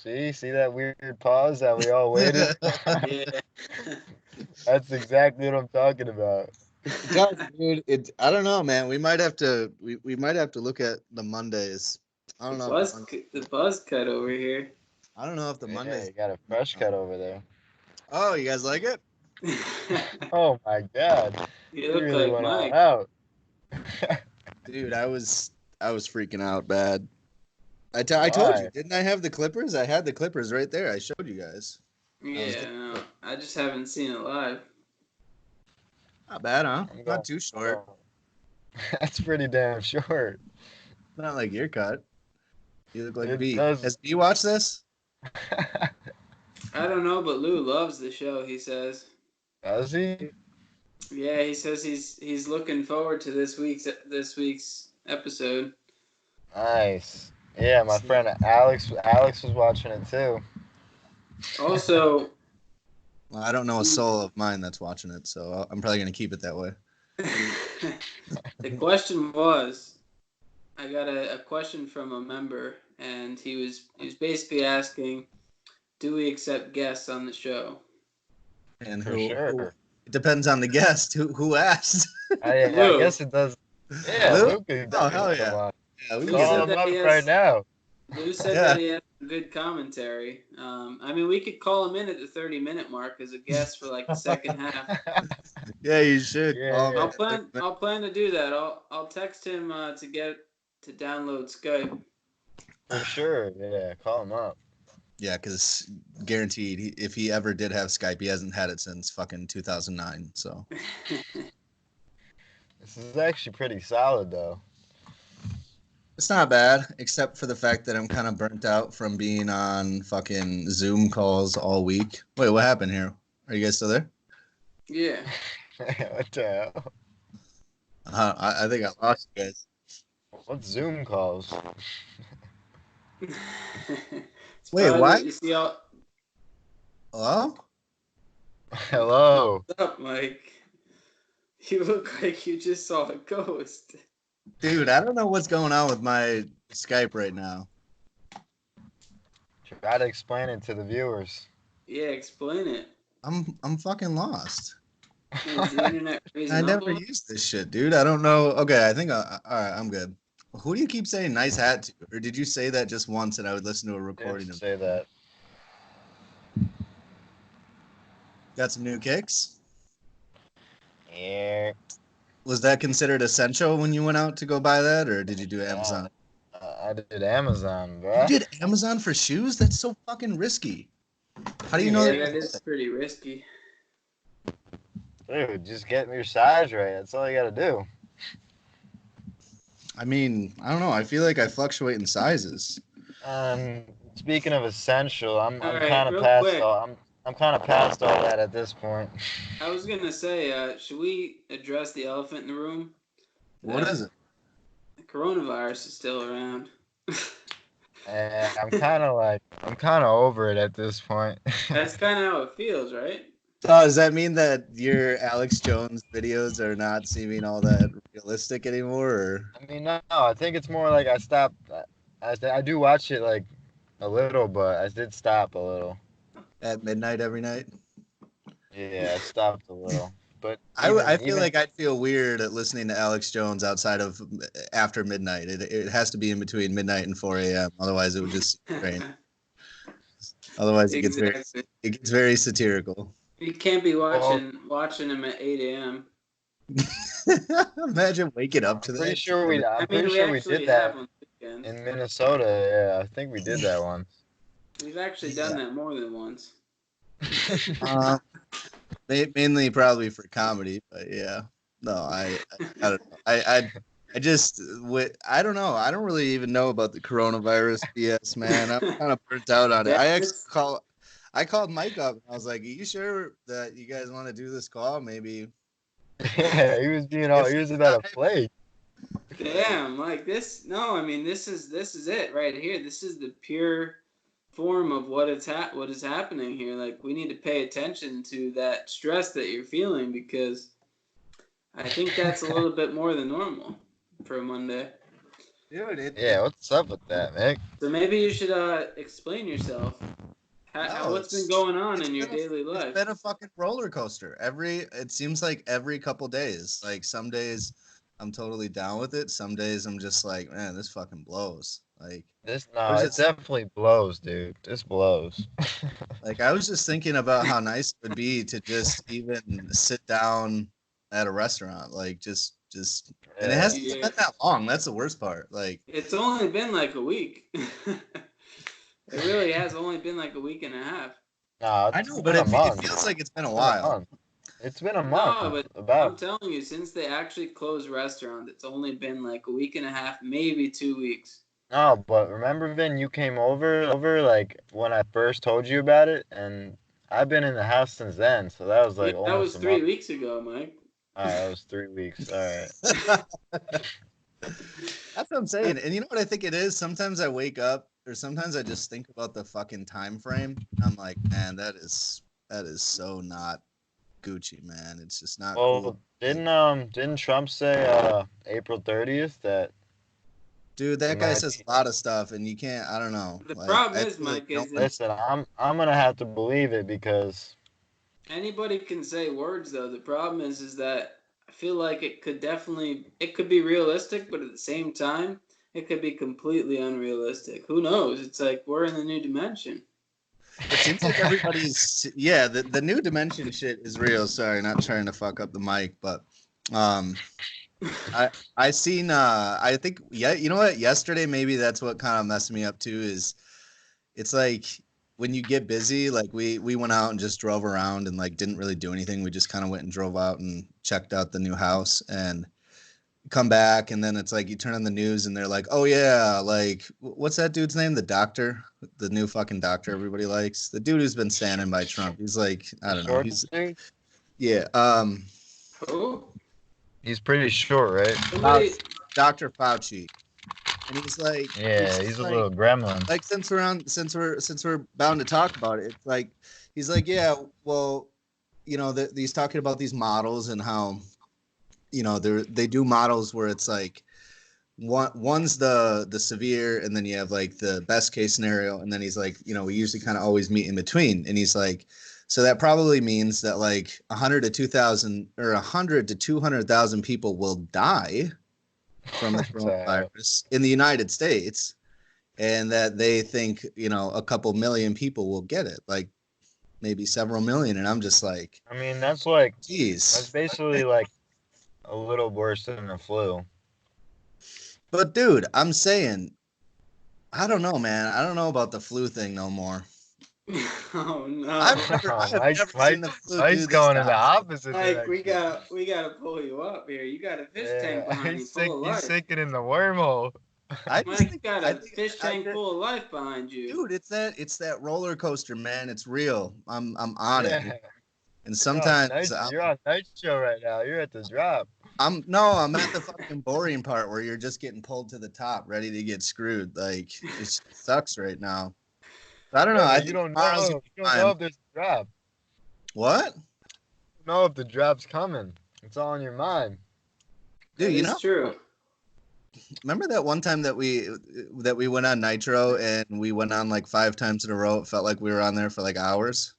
See that weird pause that we all waited? Yeah. That's exactly what I'm talking about. God, dude, I don't know, man. We might have to we might have to look at the Mondays. I don't know. The buzz cut over here. I don't know if the Yeah, Mondays. you got a fresh cut over there. Oh, you guys like it? Oh my God, You you look really like went all Mike. out. Dude, I was freaking out bad. I told you, Why? didn't I have the clippers? I had the clippers right there. I showed you guys. Yeah, no, I just haven't seen it live. Not bad, huh? I'm Not going. too I'm short. going. That's pretty damn short. Not like your cut. You look like It B. does. Has B watched this? I don't know, but Lou loves the show. He says. Does he? Yeah, he says he's looking forward to this week's episode. Nice. Yeah, my friend Alex was watching it too. Also, Well, I don't know a soul of mine that's watching it, so I'm probably gonna keep it that way. the question was, I got a question from a member, and he was basically asking, do we accept guests on the show? And For who sure. it depends on the guest. Who asked? I Lou. guess it does. Yeah, Lou? Luke could Oh, hell definitely come yeah. on. Yeah, we can Lou get Call said that. him that he up has right now. Lou said Yeah. that he has good commentary. I mean, we could call him in at the 30-minute mark as a guest for like the second half. Yeah, you should. Yeah. I'll plan to do that. I'll text him to get to download Skype. For sure. Yeah, call him up. Yeah, because guaranteed, if he ever did have Skype, he hasn't had it since fucking 2009. So This is actually pretty solid though. it's not bad, except for the fact that I'm kind of burnt out from being on fucking Zoom calls all week. Wait, what happened here? Are you guys still there? Yeah. What the hell? I think I lost you guys. What's Zoom calls? Wait, what? You see all. Hello? Hello. What's up, Mike? You look like you just saw a ghost. Dude, I don't know what's going on with my Skype right now. Try to explain it to the viewers. Yeah, explain it. I'm fucking lost. Is the internet crazy? I never used this shit, dude. I don't know. Okay, I think all right, I'm good. Who do you keep saying nice hat to? Or did you say that just once and I would listen to a recording of it? Say that. Got some new kicks? Yeah. Was that considered essential when you went out to go buy that, or did you do Amazon? I did Amazon, bro. You did Amazon for shoes? That's so fucking risky. How do you know that is pretty risky. Dude, just get your size right. That's all you gotta do. I mean, I don't know. I feel like I fluctuate in sizes. Speaking of essential, I'm All right, kind of real past quick. I'm kind of past all that at this point. I was gonna say, should we address the elephant in the room? What is it? The coronavirus is still around. And I'm kind of over it at this point. That's kind of how it feels, right? Oh, does that mean that your Alex Jones videos are not seeming all that realistic anymore? Or? I mean, no, I think it's more like I stopped. I do watch it like a little, but I did stop a little. At midnight every night? Yeah, I stopped a little. But I feel like I'd feel weird at listening to Alex Jones outside of after midnight. It has to be in between midnight and 4 a.m. Otherwise, it would just drain. Otherwise, it gets very satirical. You can't be watching him at 8 a.m. Imagine waking up to that. I'm pretty sure we did that in Minnesota. Yeah, I think we did that once. We've actually done that more than once. Mainly probably for comedy, but yeah. No, I don't know. I just I don't know. I don't really even know about the coronavirus BS, man. I'm kind of burnt out on it. I called Mike up and I was like, "Are you sure that you guys want to do this call? Maybe." Yeah, he was about to play. Damn, like this. No, I mean this is it right here. This is the pure form of what is happening here. Like we need to pay attention to that stress that you're feeling because I think that's a little bit more than normal for a Monday. Dude, Yeah, what's up with that, Mick? So maybe you should explain yourself. no, What's been going on in your been a, daily it's life? been a fucking roller coaster. It seems like every couple days. Like some days I'm totally down with it. Some days I'm just like, man, this fucking blows. I was It just definitely blows, dude. This blows. I was just thinking about how nice it would be to just even sit down at a restaurant, and it Yeah. hasn't even Yeah. been that long. That's the worst part. It's only been like a week. It really has only been like a week and a half. Nah, I it's know, but been a it month. feels like it's been a It's been a while. month. It's been a month. No, but About. I'm telling you, since they actually closed restaurants, it's only been like a week and a half, maybe 2 weeks. No, but remember, Vin, you came over like when I first told you about it, and I've been in the house since then, so that was Yeah, like that almost was a three month. weeks ago, Mike. All right, that was 3 weeks. All right. That's what I'm saying. And you know what I think it is? Sometimes I wake up, or sometimes I just think about the fucking time frame. I'm like, man, that is so not Gucci, man. It's just not cool. Well, didn't Trump say April 30th that Dude, it that guy might says be? a lot of stuff, and you can't. I don't know. The Like, problem I is, feel like Mike, no is one's. Listen, I'm gonna have to believe it because anybody can say words though. The problem is that I feel like it could be realistic, but at the same time, it could be completely unrealistic. Who knows? It's like we're in the new dimension. It seems like everybody's. Yeah, the new dimension shit is real. Sorry, not trying to fuck up the mic, but um, I seen. I think. Yeah, you know what? Yesterday, maybe that's what kind of messed me up too. Is it's like when you get busy, like we went out and just drove around and like didn't really do anything. We just kind of went and drove out and checked out the new house and come back, and then it's like you turn on the news and they're like, oh yeah, like what's that dude's name? The doctor, the new fucking doctor everybody likes, the dude who's been standing by Trump. He's like, I don't know, short dude. yeah, Who? He's pretty short, right? Somebody. Dr. Fauci, and he's Yeah, just he's a little gremlin. like since we're bound to talk about it, it's like he's like, yeah, well, you know, he's talking about these models and how, you know, they do models where it's like one's the severe, and then you have like the best case scenario, and then he's like, you know, we usually kind of always meet in between, and he's like, so that probably means that like 100 to 2,000 or 100 to 200,000 people will die from the coronavirus in the United States, and that they think, you know, a couple million people will get it, like maybe several million, and I'm just like, I mean, that's geez. basically like a little worse than the flu. But dude, I'm saying, I don't know, man. I don't know about the flu thing no more. Oh no. I have never seen the flu Mike's do this going to in the us. opposite Like direction. we gotta pull you up here. You got a fish tank Yeah, behind you full of he's life. sinking in the wormhole. I just Mike's think, got I a think, fish I tank did, full of life behind you. dude. It's that roller coaster, man. It's real. I'm on Yeah, it, and sometimes you're on night show right now. You're at the drop. I'm at the fucking boring part where you're just getting pulled to the top, ready to get screwed. Like it sucks right now. I don't know. Yeah, I but you think don't tomorrow's know. gonna be You don't know fine. if there's a drop. What? You don't know if the drop's coming. It's all in your mind. Dude, That you is know, true. remember that one time that we went on Nitro and we went on like 5 times in a row? It felt like we were on there for like hours.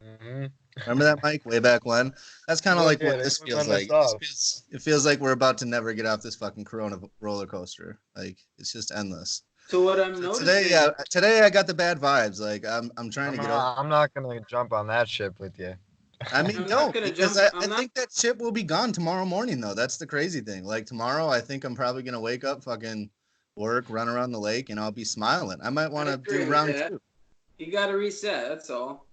Mm-hmm. Remember that, Mike? Way back when? That's kind of Oh like yeah, what they this wouldn't feels let us like. off. It feels like we're about to never get off this fucking Corona roller coaster. Like it's just endless. So what I'm So noticing. today I got the bad vibes. Like I'm trying to get over. I'm not gonna jump on that ship with you. I mean, I'm not don't, gonna because jump. I I'm not. think that ship will be gone tomorrow morning though. That's the crazy thing. Like tomorrow, I think I'm probably gonna wake up, fucking work, run around the lake, and I'll be smiling. I might want I to agree do with round that. two. You got to reset. That's all.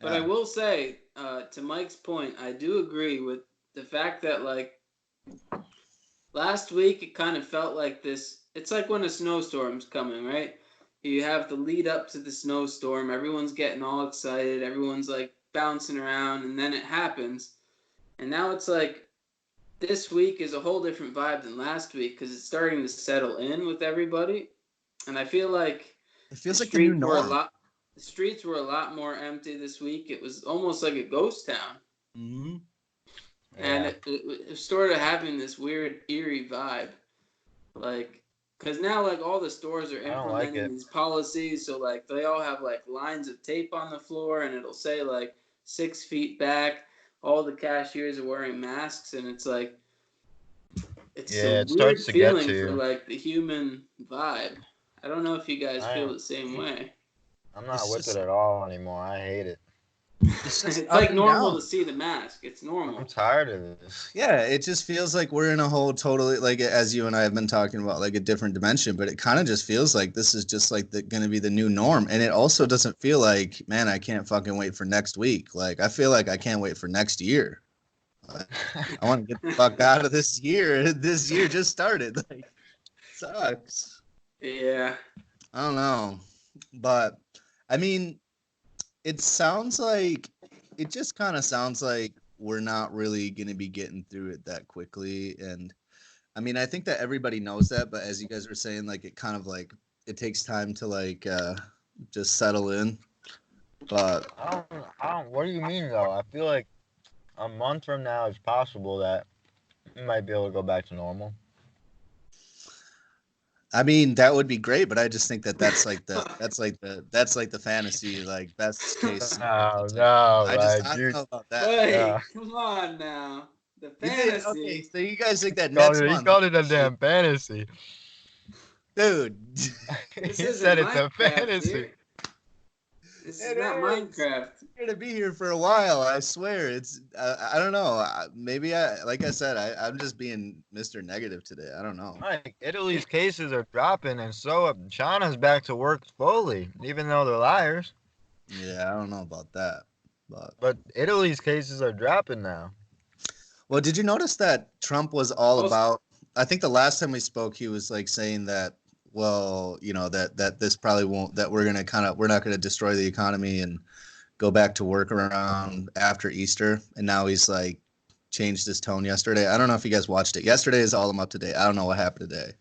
But I Yeah. will say, to Mike's point, I do agree with the fact that like last week it kind of felt like this. It's like when a snowstorm's coming, right? You have the lead up to the snowstorm. Everyone's getting all excited. Everyone's like bouncing around, and then it happens. And now it's like this week is a whole different vibe than last week because it's starting to settle in with everybody. And I feel like It the feels like the new streets were a norm. lot the streets were a lot more empty this week. It was almost like a ghost town. Hmm. And Yeah. it started having this weird eerie vibe. Like Because now, like, all the stores are I don't like implementing it. these policies, so like they all have like lines of tape on the floor, and it'll say like 6 feet back. All the cashiers are wearing masks, and it's like it's a Yeah, it weird starts to get to feeling for you. like the human vibe. I don't know if you guys I feel am. the same way. I'm not It's with it just at all anymore. I hate it. it's just It's up like and normal down. to see the mask. It's I'm normal. tired of this. Yeah, it just feels like we're in a whole totally like as you and I have been talking about like a different dimension, but it kind of just feels like this is just like going to be the new norm, and it also doesn't feel like, man, I can't fucking wait for next week. Like I feel like I can't wait for next year. Like, I want to get the fuck out of this year. This year just started. Like sucks. Yeah. I don't know, but I mean, it sounds like it just kind of sounds like we're not really going to be getting through it that quickly. And I mean, I think that everybody knows that, but as you guys were saying, like it kind of like it takes time to like just settle in. But I don't. What do you mean though? I feel like a month from now it's possible that we might be able to go back to normal. I mean, that would be great, but I just think that that's like the fantasy like best case scenario No, type thing. no, I like don't you, know about that. Hey, no. come on now. The You think okay, fantasy. so you guys think that Called next it, he month, called it a damn fantasy. dude? This He isn't said it's a Minecraft fantasy. here. This is It not is. Minecraft. I'm gonna be here for a while. I swear. It's. I don't know. Maybe like I said, I'm just being Mr. Negative today. I don't know. Like Italy's cases are dropping, and so China's back to work fully, even though they're liars. Yeah, I don't know about that. But But Italy's cases are dropping now. well, did you notice that Trump was all Also, about? I think the last time we spoke, he was like saying that. Well, you know that this probably won't. That we're not gonna destroy the economy and go back to work around after Easter. And now he's like changed his tone yesterday. I don't know if you guys watched it. Yesterday is all I'm up to date. I don't know what happened today.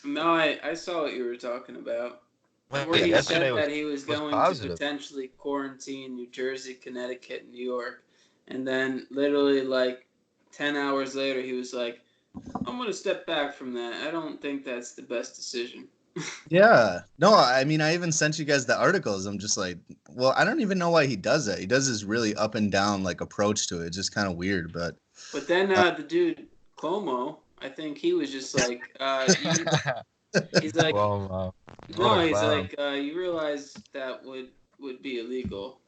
no, I saw what you were talking about. Where Wait, he yesterday said that he was was going to positive. potentially quarantine New Jersey, Connecticut, and New York. And then literally like 10 hours later, he was like, I'm going to step back from that. I don't think that's the best decision. Yeah. No, I mean, I even sent you guys the articles. I'm just like, well, I don't even know why he does that. He does this really up and down like approach to it. It's just kind of weird, but But then uh, the dude, Cuomo, I think he was just like, he's like, Well, what no, a he's clown. like, you realize that would be illegal,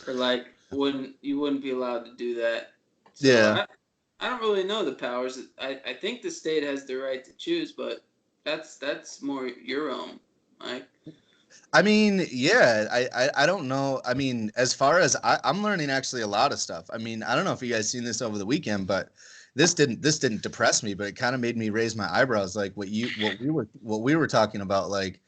or like wouldn't be allowed to do that. So yeah. I don't really know the powers. I think the state has the right to choose, but that's more your own. Like, I mean, yeah, I don't know. I mean, as far as I'm learning actually a lot of stuff. I mean, I don't know if you guys seen this over the weekend, but this didn't depress me, but it kind of made me raise my eyebrows. Like what we were talking about. Like,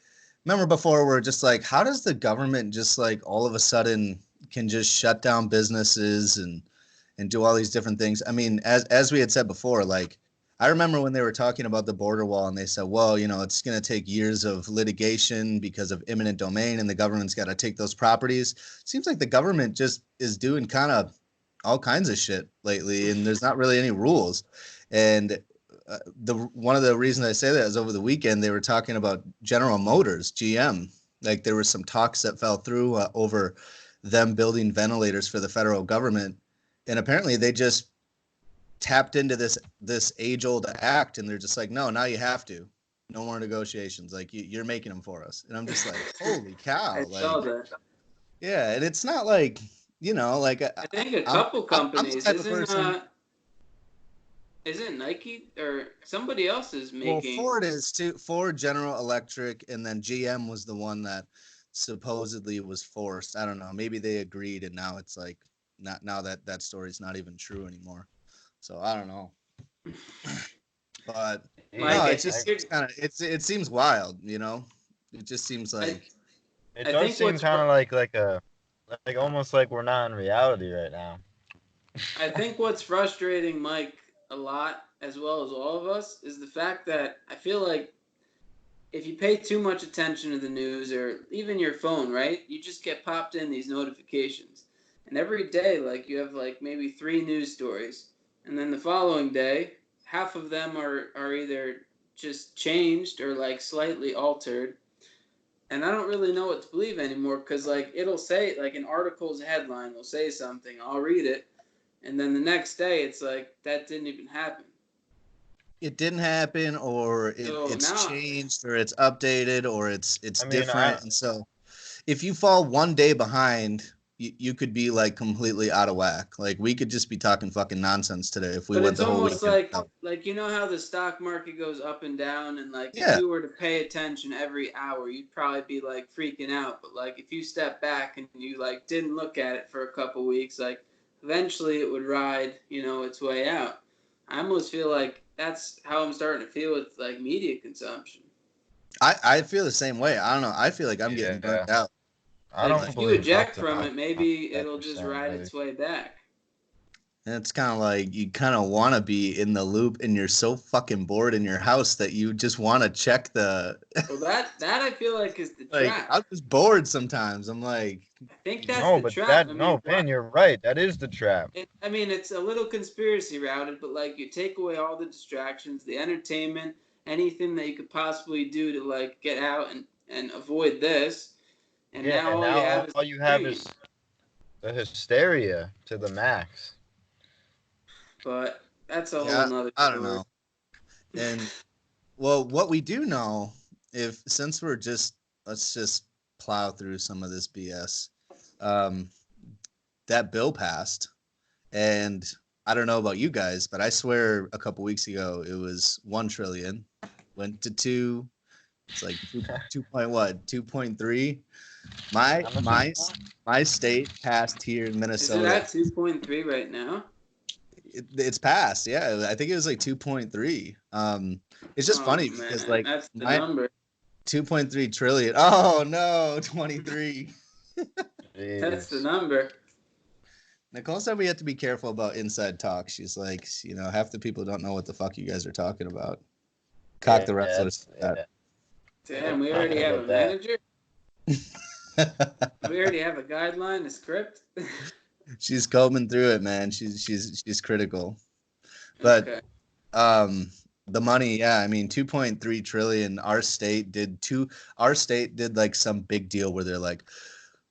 remember before we're just like, how does the government just like all of a sudden can just shut down businesses and do all these different things? I mean, as we had said before, like I remember when they were talking about the border wall and they said, well, you know, it's going to take years of litigation because of eminent domain and the government's got to take those properties. Seems like the government just is doing kind of all kinds of shit lately and there's not really any rules. And the one of the reasons I say that is over the weekend they were talking about General Motors, GM. Like there were some talks that fell through over them building ventilators for the federal government, and apparently they just tapped into this age old act and they're just like, no, now you have to, no more negotiations, like you're making them for us. And I'm just like, holy I cow. saw Like that. yeah, and it's not like, you know, like I think a i'm couple I'm the companies type of person. isn't Nike or somebody else is Well, making. Ford is too. Ford, General Electric, and then GM was the one that supposedly was forced. I don't know, maybe they agreed and now it's like not, now that that story's not even true anymore, so I don't know. But no, Mike, Jeez, I it's think just you're. kind of it seems wild, you know. It just seems I like it I does think seem what's kind of like almost like we're not in reality right now. I think what's frustrating Mike a lot, as well as all of us, is the fact that I feel like if you pay too much attention to the news or even your phone, right, you just get popped in these notifications. And every day, like, you have like maybe 3 news stories. And then the following day, half of them are either just changed or like slightly altered. And I don't really know what to believe anymore because like it'll say like an article's headline will say something, I'll read it, and then the next day it's like that didn't even happen. It didn't happen, or So it's now, changed, or it's updated, or it's I mean, different. And so if you fall one day behind, you could be like completely out of whack. Like we could just be talking fucking nonsense today if we but went it's the whole almost weekend. like you know how the stock market goes up and down, and like if Yeah. you were to pay attention every hour, you'd probably be like freaking out. But like if you step back and you like didn't look at it for a couple weeks, like eventually it would ride, its way out. I almost feel like that's how I'm starting to feel with like media consumption. I feel the same way. I don't know. I feel like I'm getting burnt out. I Like don't if you believe eject nothing from else it, maybe that it'll you're just saying, ride really. its way back. And it's kind of like you kind of want to be in the loop, and you're so fucking bored in your house that you just want to check the. Well, that I feel like is the Like trap. I'm just bored sometimes. I'm like, I think that's No, the but trap. I mean, Ben, you're right. That is the trap. I mean, it's a little conspiracy routed, but like you take away all the distractions, the entertainment, anything that you could possibly do to like get out and avoid this, and Yeah, now and all you now have is all you have screen. is the hysteria to the max. But that's a whole yeah, nother I don't story. know. And well, what we do know, if since let's just plow through some of this BS. That bill passed, and I don't know about you guys, but I swear a couple weeks ago it was 1 trillion, went to 2. It's like 2.3. My state passed here in Is it Minnesota. at 2.3 right now? It's passed. Yeah, I think it was like 2.3. It's just funny because Man, like that's the my number. 2.3 trillion. Oh no, 23. That's the Jeez. number. Nicole said we have to be careful about inside talk. She's like, half the people don't know what the fuck you guys are talking about. Cock the wrestlers. Yeah. Damn, we already have a manager. We already have a guideline, a script. She's combing through it, man. She's critical. But Okay. the money, yeah, I mean 2.3 trillion. Our state did like some big deal where they're like,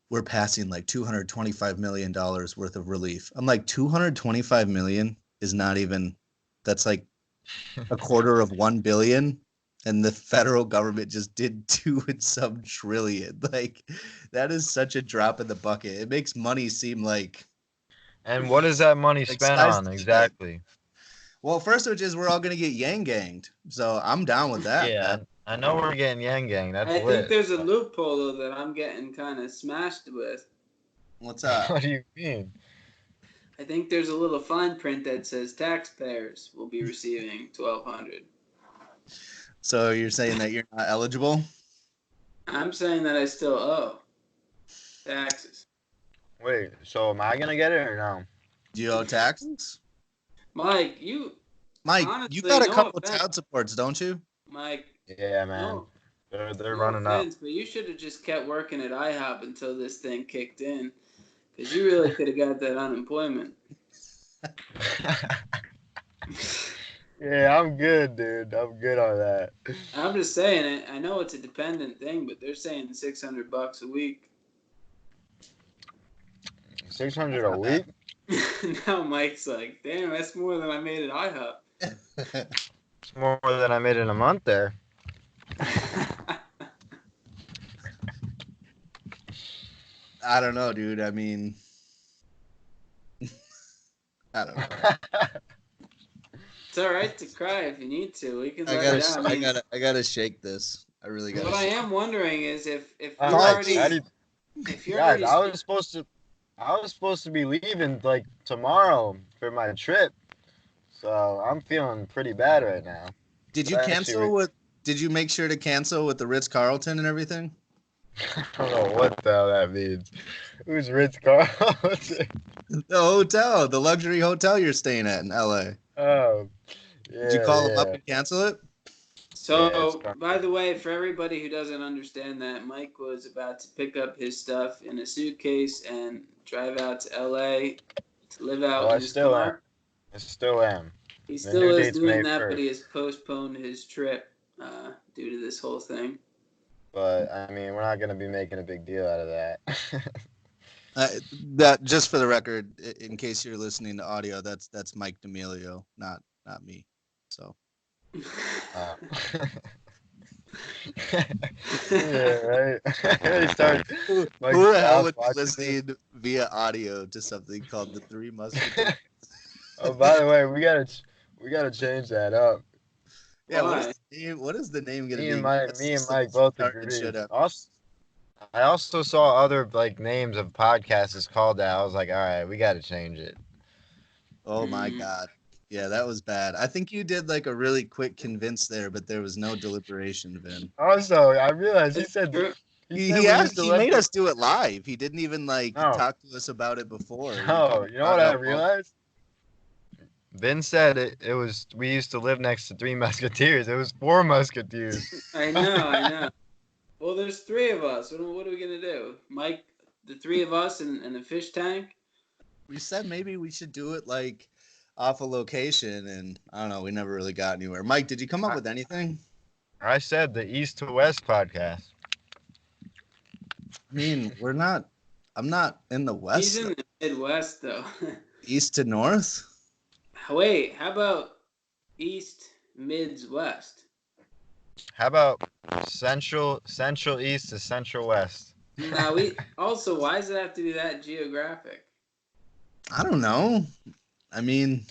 we're passing like $225 million worth of relief. I'm like, 225 million is not even, that's like a quarter of 1 billion. And the federal government just did 2 and some trillion. Like, that is such a drop in the bucket. It makes money seem like. And what is that money Like spent sky's on the limit. exactly? Well, first, which is we're all going to get yang ganged. So I'm down with that. Yeah, Man. I know we're getting yang gang. That's I lit. think there's a loophole though that I'm getting kind of smashed with. What's up? What do you mean? I think there's a little fine print that says taxpayers will be receiving $1,200. So you're saying that you're not eligible? I'm saying that I still owe taxes. Wait, so am I gonna get it or no? Do you owe taxes? Mike, you Honestly, you got a couple child supports, don't you? Mike. Yeah, man. No, They're no running offense, up. but you should have just kept working at IHOP until this thing kicked in, because you really could have got that unemployment. Yeah, I'm good, dude. I'm good on that. I'm just saying, I know it's a dependent thing, but they're saying $600 a week. 600 a week? Now Mike's like, damn, that's more than I made at IHOP. It's more than I made in a month there. I don't know, dude. I mean, I don't know. It's all right to cry if you need to. We can I let it out. I gotta shake this. I really gotta. What I am wondering is if you're Guys, already I was supposed to be leaving like tomorrow for my trip, so I'm feeling pretty bad right now. Did you Did you make sure to cancel with the Ritz-Carlton and everything? I don't know what the hell that means. Who's Ritz-Carlton? The hotel, the luxury hotel you're staying at in LA. Oh, yeah. Did you call them up and cancel it? So, by the way, for everybody who doesn't understand that, Mike was about to pick up his stuff in a suitcase and drive out to LA to live out in his car. I still am. He The still new is date's doing May that, 1st. but he has postponed his trip. due to this whole thing. But I mean, we're not gonna be making a big deal out of that. That just for the record, in case you're listening to audio, that's Mike D'Amelio, not me. So. Uh, yeah, right. They start. Who Like, the hell stop would be watching listening via audio to something called the Three Musketeers? Oh, by the way, we gotta change that up. Yeah, Why? what is the name gonna Me be? and Mike, That's me and just the Mike most both retarded agree. shit ever. Also, I also saw other like names of podcasts called that. I was like, all right, we gotta change it. Oh my Mm. god. Yeah, that was bad. I think you did like a really quick convince there, but there was no deliberation, Vin. Also, I realized It's true. he said we used to He let made the us do it live. He didn't even like no talk to us about it before. He no. kinda You know brought what it I up all. realized? Vin said it was we used to live next to Three Musketeers. It was Four Musketeers. I know. Well, there's three of us. What are we gonna do? Mike, the three of us and the fish tank. We said maybe we should do it like off a location, and I don't know. We never really got anywhere. Mike, did you come up with anything? I said the East to West podcast. I mean, I'm not in the He's west. in the Midwest though. East to north. Wait, how about East Mids West? How about Central East to Central West? Now we also, why does it have to be that geographic? I don't know. I mean,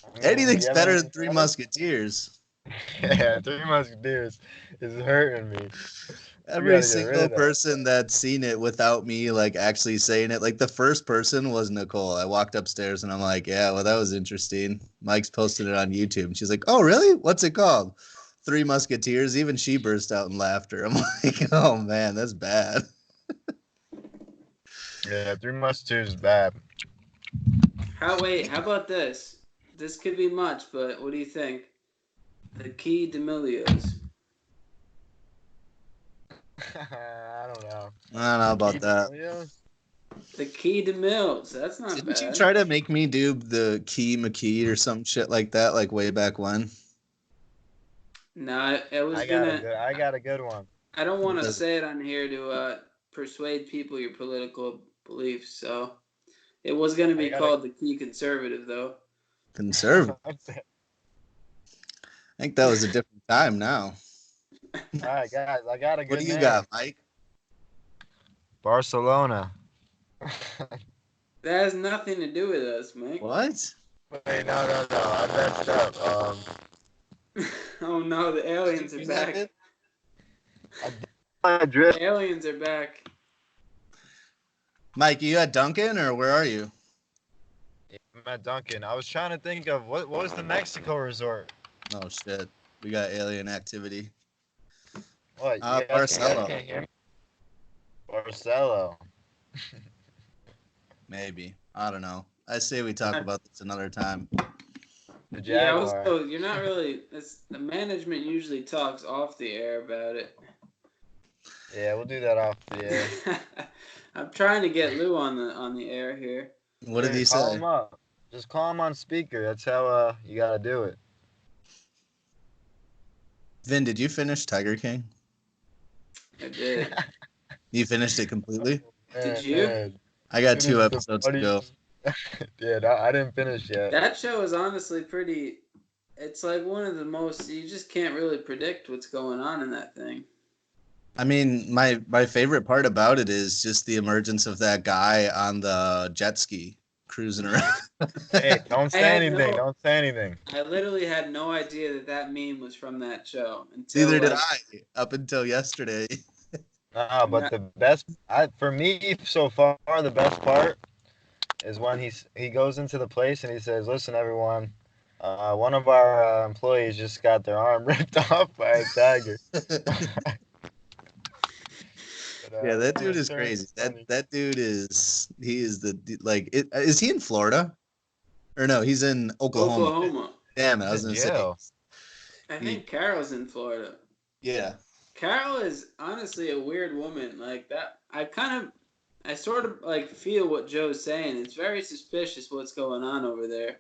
I mean, anything's you have better than anything Three else? Musketeers. Yeah, Three Musketeers is hurting me. Every gotta get rid single of that. person that's seen it without me like actually saying it, like the first person was Nicole. I walked upstairs and I'm like, yeah, well, that was interesting. Mike's posted it on YouTube. And she's like, oh, really? What's it called? Three Musketeers. Even she burst out in laughter. I'm like, oh man, that's bad. Yeah, Three Musketeers is bad. How about this? This could be much, but what do you think? The Key D'Amelios. I don't know. I don't know about that. Yeah. The Key DeMills. That's not Didn't you bad. try to make me do the Key McKee or some shit like that, like way back when? No, it was I gonna. got a good one. I don't want to Does- say it on here to persuade people your political beliefs. So it was gonna be called the Key Conservative, though. Conservative. I think that was a different time now. All right, guys, I got a good What do you name. got, Mike? Barcelona. That has nothing to do with us, Mike. What? Wait, no. I messed up. Oh no, the aliens are back. I drift. The aliens are back. Mike, you at Duncan or where are you? I'm at Duncan. I was trying to think of what was the Mexico resort? Oh shit. We got alien activity. What? Barcelo. Barcelo. Maybe. I don't know. I say we talk about this another time. The Yeah, Jaguar. also, you're not really. The management usually talks off the air about it. Yeah, we'll do that off the air. I'm trying to get Lou on the air here. What did he Call say? him up. Just call him on speaker. That's how you gotta do it. Vin, did you finish Tiger King? I did. You finished it completely? Did you? Man. I got It 2 is the episodes to go. Yeah, no, I didn't finish yet. That show is honestly pretty. It's like one of the most. You just can't really predict what's going on in that thing. I mean, my favorite part about it is just the emergence of that guy on the jet ski cruising around. Hey, don't say had anything. no- Don't say anything. I literally had no idea that meme was from that show until. Neither did I up until yesterday. But the best, for me so far, the best part is when he goes into the place and he says, "Listen, everyone, one of our employees just got their arm ripped off by a tiger." But, Yeah, that dude it is turns crazy. funny. That dude is is he in Florida? Or no, he's in Oklahoma. Oklahoma. Damn it, I was gonna say. Jail. I think Carol's in Florida. Yeah. Carol is honestly a weird woman. Like that, I sort of like feel what Joe's saying. It's very suspicious what's going on over there.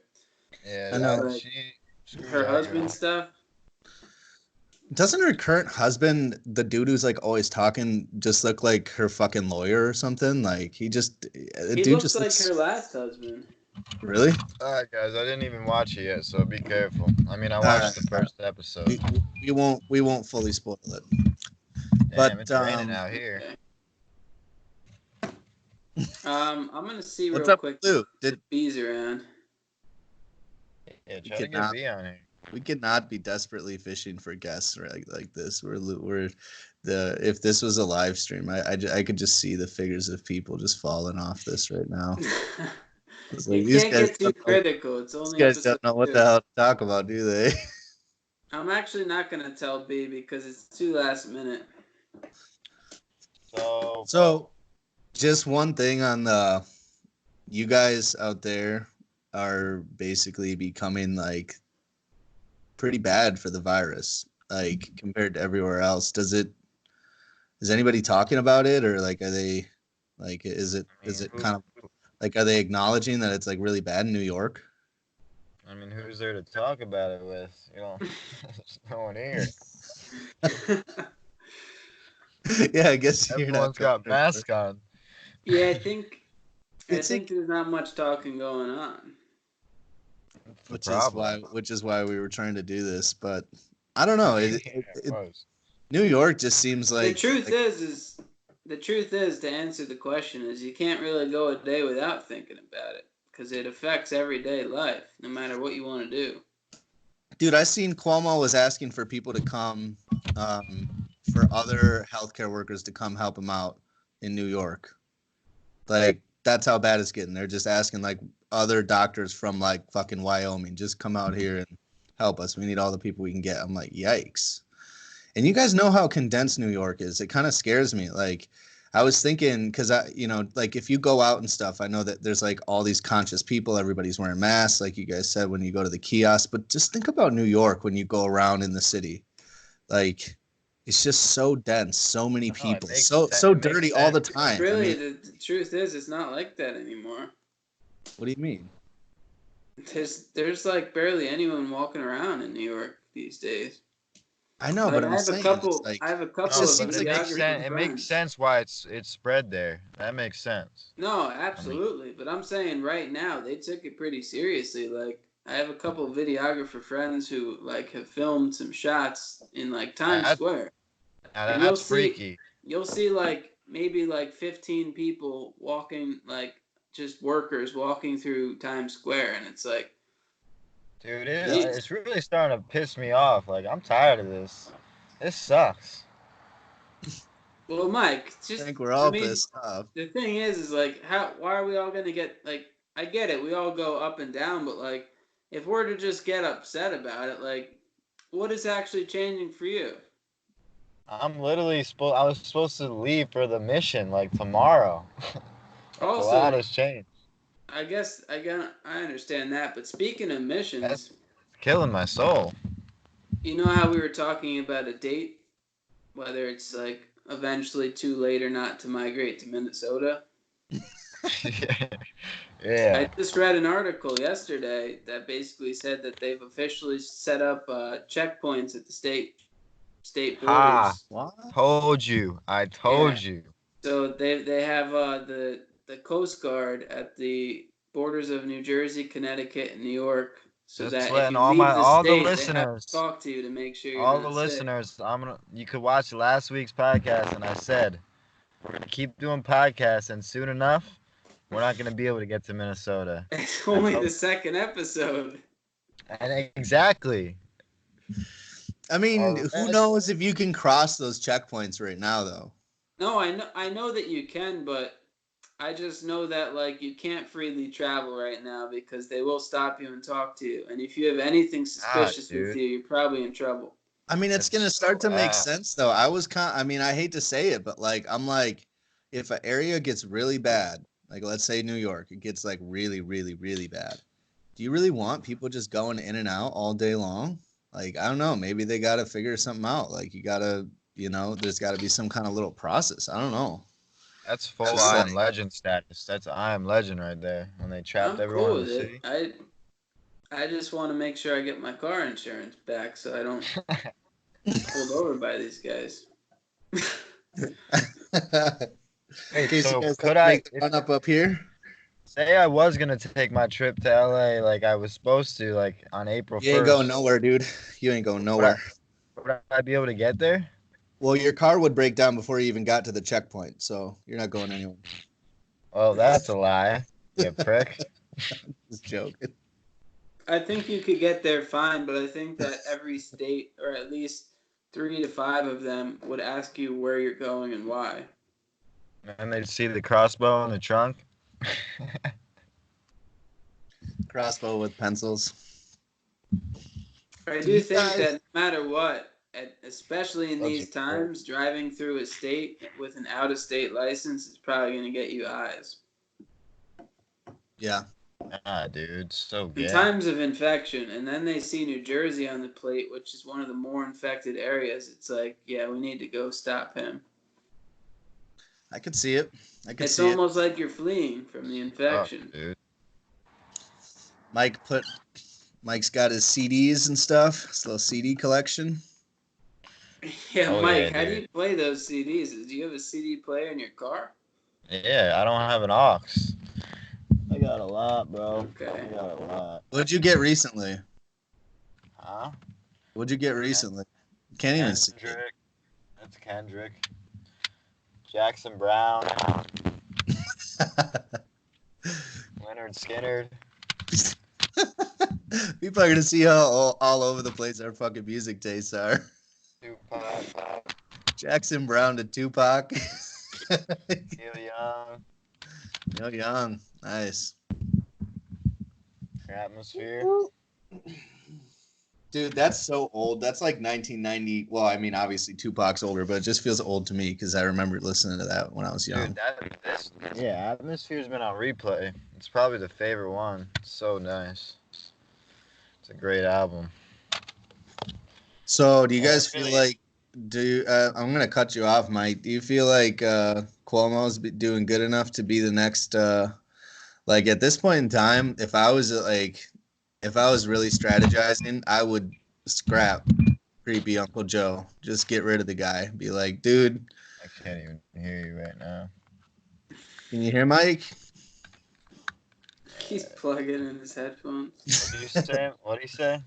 Yeah, I know. that- Like, she screwed Her that husband girl. stuff. Doesn't her current husband, the dude who's like always talking, just look like her fucking lawyer or something? Like the He dude looks just like looks her last husband. really. All right, guys, I didn't even watch it yet, so be careful. I mean, I All right, watched the first episode. we won't fully spoil it. Damn, But it's raining out here. Okay. I'm gonna see what's real up, quick Lou? if B's around. Yeah, We try to could get not B on here. we could not be desperately fishing for guests like this. We're the if this was a live stream, I could just see the figures of people just falling off this right now. It's like You can't get too don't know, critical. It's these only guys episode don't know what 2. the hell to talk about, do they? I'm actually not gonna tell B because it's too last minute. So, Just one thing on the you guys out there are basically becoming like pretty bad for the virus, like compared to everywhere else. Is anybody talking about it, or like are they like is it kind of like are they acknowledging that it's like really bad in New York? I mean, who's there to talk about it with? You know, there's no one here. Yeah, I guess you're not Everyone's got masks on. Yeah, I think It's there's not much talking going on. Which is why we were trying to do this, but I don't know. New York just seems like the truth is to answer the question is you can't really go a day without thinking about it because it affects everyday life no matter what you want to do. Dude, I seen Cuomo was asking for people to come, for other healthcare workers to come help him out in New York. Like that's how bad it's getting. They're just asking like other doctors from like fucking Wyoming, just come out here and help us. We need all the people we can get. I'm like, yikes. And you guys know how condensed New York is. It kind of scares me. Like I was thinking, because like if you go out and stuff, I know that there's like all these conscious people. Everybody's wearing masks, like you guys said when you go to the kiosk. But just think about New York when you go around in the city. Like it's just so dense, so many people, so dirty all the time. Really, the truth is, it's not like that anymore. What do you mean? There's like barely anyone walking around in New York these days. I know, but I have a couple. It makes sense why it's spread there. That makes sense. No, absolutely. But I'm saying right now they took it pretty seriously. Like I have a couple of videographer friends who like have filmed some shots in like Times Square. And that's freaky. You'll see like maybe like 15 people walking, like just workers walking through Times Square, and it's like, dude, it's really starting to piss me off. Like I'm tired of this. This sucks. Well, Mike, I think we're all pissed off. The thing is like, why are we all gonna get like? I get it, we all go up and down, but like, if we're to just get upset about it, like, what is actually changing for you? I'm literally I was supposed to leave for the mission like tomorrow. Also, a lot has changed. I guess I understand that, but speaking of missions, that's killing my soul. You know how we were talking about a date, whether it's like eventually too late or not to migrate to Minnesota? Yeah. I just read an article yesterday that basically said that they've officially set up checkpoints at the state borders. I told you. So they have the Coast Guard at the borders of New Jersey, Connecticut, and New York. So just that letting if you all the listeners they have to talk to you to make sure you're all not the listeners. You could watch last week's podcast, and I said we're gonna keep doing podcasts, and soon enough, we're not gonna be able to get to Minnesota. It's only the second episode. And exactly. I mean, who knows if you can cross those checkpoints right now, though? No, I know that you can, but I just know that like you can't freely travel right now because they will stop you and talk to you. And if you have anything suspicious with you, you're probably in trouble. I mean, it's going to start to make sense though. I mean, I hate to say it, but like I'm like if an area gets really bad, like let's say New York, it gets like really, really, really bad. Do you really want people just going in and out all day long? Like, I don't know, maybe they got to figure something out. Like you got to, there's got to be some kind of little process. I don't know. That's full I Am Legend status. That's I Am Legend right there. When they trapped everyone in the city. I just want to make sure I get my car insurance back, so I don't pulled over by these guys. Wait, Okay, so so you guys have could to I, make the run up here? say I was gonna take my trip to LA like I was supposed to, like on April You ain't going 1st, nowhere, dude. You ain't going would I, nowhere. would I be able to get there? Well, your car would break down before you even got to the checkpoint, so you're not going anywhere. Oh, that's a lie. You prick. Just joking. I think you could get there fine, but I think that every state, or at least 3 to 5 of them, would ask you where you're going and why. And they'd see the crossbow in the trunk. Crossbow with pencils. I Do do you think guys? that no matter what, especially in Bunch these of times, driving through a state with an out-of-state license is probably going to get you eyes. Yeah. Ah, dude, so In gay. times of infection, and then they see New Jersey on the plate, which is one of the more infected areas. It's like, yeah, we need to go stop him. I could see it. I could It's see it. almost like you're fleeing from the Oh, infection. dude. Mike's got his CDs and stuff. His little CD collection. Yeah, Oh, Mike, yeah, how do dude. you play those CDs? Do you have a CD player in your car? Yeah, I don't have an aux. I got a lot, bro. Okay. I got a lot. What'd you get recently? Huh? What'd you get recently? Can't even see it. Kendrick. That's Kendrick. Jackson Brown. Leonard Skinner. People are gonna see how all over the place our fucking music tastes are. Tupac. Jackson Brown to Tupac. Neil Young. Neil Young. Nice. Atmosphere. Dude, that's so old. That's like 1990. Well, I mean, obviously Tupac's older, but it just feels old to me because I remember listening to that when I was young. Dude, yeah, Atmosphere's been on replay. It's probably the favorite one. It's so nice. It's a great album. So, do you Yeah, guys it's feel really- like? I'm gonna cut you off, Mike. Do you feel like Cuomo's doing good enough to be the next? Like at this point in time, if I was really strategizing, I would scrap creepy Uncle Joe. Just get rid of the guy. Be like, dude, I can't even hear you right now. can you hear Mike? He's plugging in his headphones. What do you say? What do you say?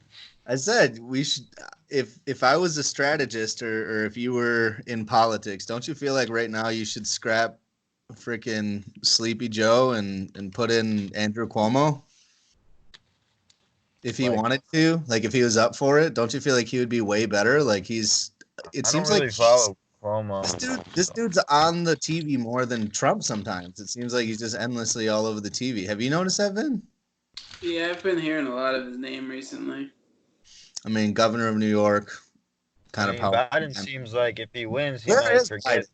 I said we should. If I was a strategist or if you were in politics, don't you feel like right now you should scrap freaking Sleepy Joe and put in Andrew Cuomo? If he wanted to, like if he was up for it, don't you feel like he would be way better? Like it I seems don't like really follow Cuomo. this dude's on the TV more than Trump sometimes. It seems like he's just endlessly all over the TV. Have you noticed that, Vin? Yeah, I've been hearing a lot of his name recently. I mean, governor of New York, kind I of mean, powerful. Biden seems like if he wins, he Where might is forget.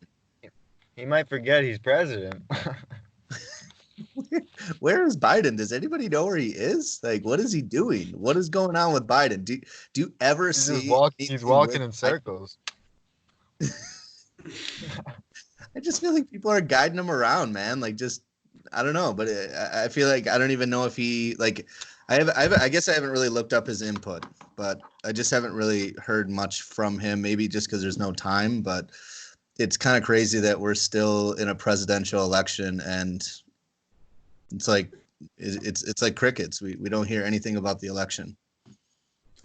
Biden? He might forget he's president. Where is Biden? Does anybody know where he is? Like, what is he doing? What is going on with Biden? Do you ever He's see? just walking. He's anything walking with in Biden? circles. I just feel like people are guiding him around, man. Like, just I don't know, but I feel like I don't even know if he like. I guess I haven't really looked up his input, but I just haven't really heard much from him. Maybe just because there's no time, but it's kind of crazy that we're still in a presidential election and it's like it's like crickets. We don't hear anything about the election.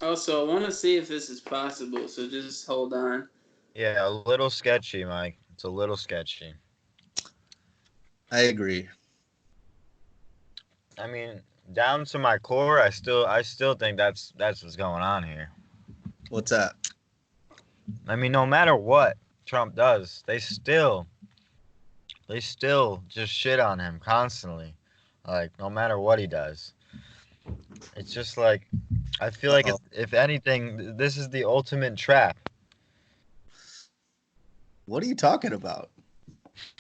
Also, I want to see if this is possible, so just hold on. Yeah, a little sketchy, Mike. It's a little sketchy. I agree. I mean, down to my core, I still think that's what's going on here. What's that? I mean, no matter what Trump does, they still just shit on him constantly. Like, no matter what he does. It's just like, I feel like if anything, this is the ultimate trap. What are you talking about?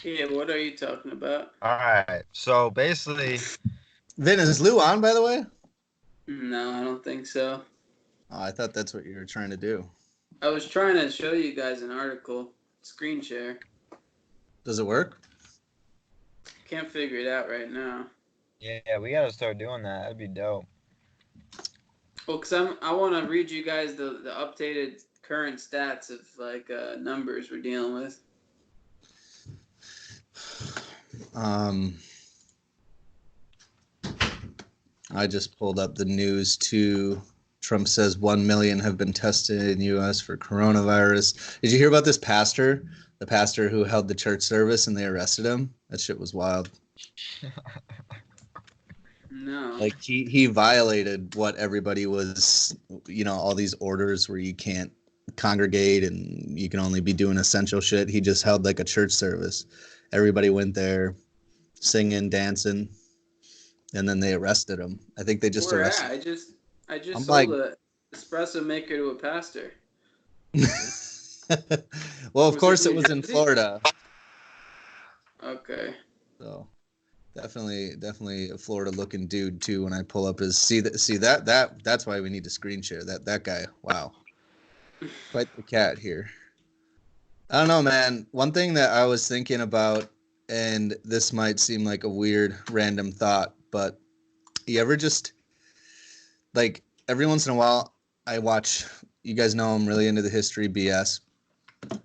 Yeah, what are you talking about? All right. So basically, Vin, is Lou on, by the way? No, I don't think so. Oh, I thought that's what you were trying to do. I was trying to show you guys an article, screen share. Does it work? Can't figure it out right now. yeah, we gotta start doing that. That'd be dope. Well, because I want to read you guys the updated current stats of like numbers we're dealing with. I just pulled up the news too. Trump says 1 million have been tested in U.S. for coronavirus. Did you hear about this pastor? The pastor who held the church service and they arrested him? That shit was wild. No. Like he violated what everybody was, all these orders where you can't congregate and you can only be doing essential shit. He just held like a church service. Everybody went there singing, dancing, and then they arrested him. I think they just arrested him. I just sold a espresso maker to a pastor. Well, of course it was in Florida. Okay. So definitely a Florida looking dude too. When I pull up his that's why we need to screen share that guy. Wow. Quite the cat here. I don't know, man. One thing that I was thinking about, and this might seem like a weird random thought, but you ever just like every once in a while I watch, you guys know I'm really into the history BS,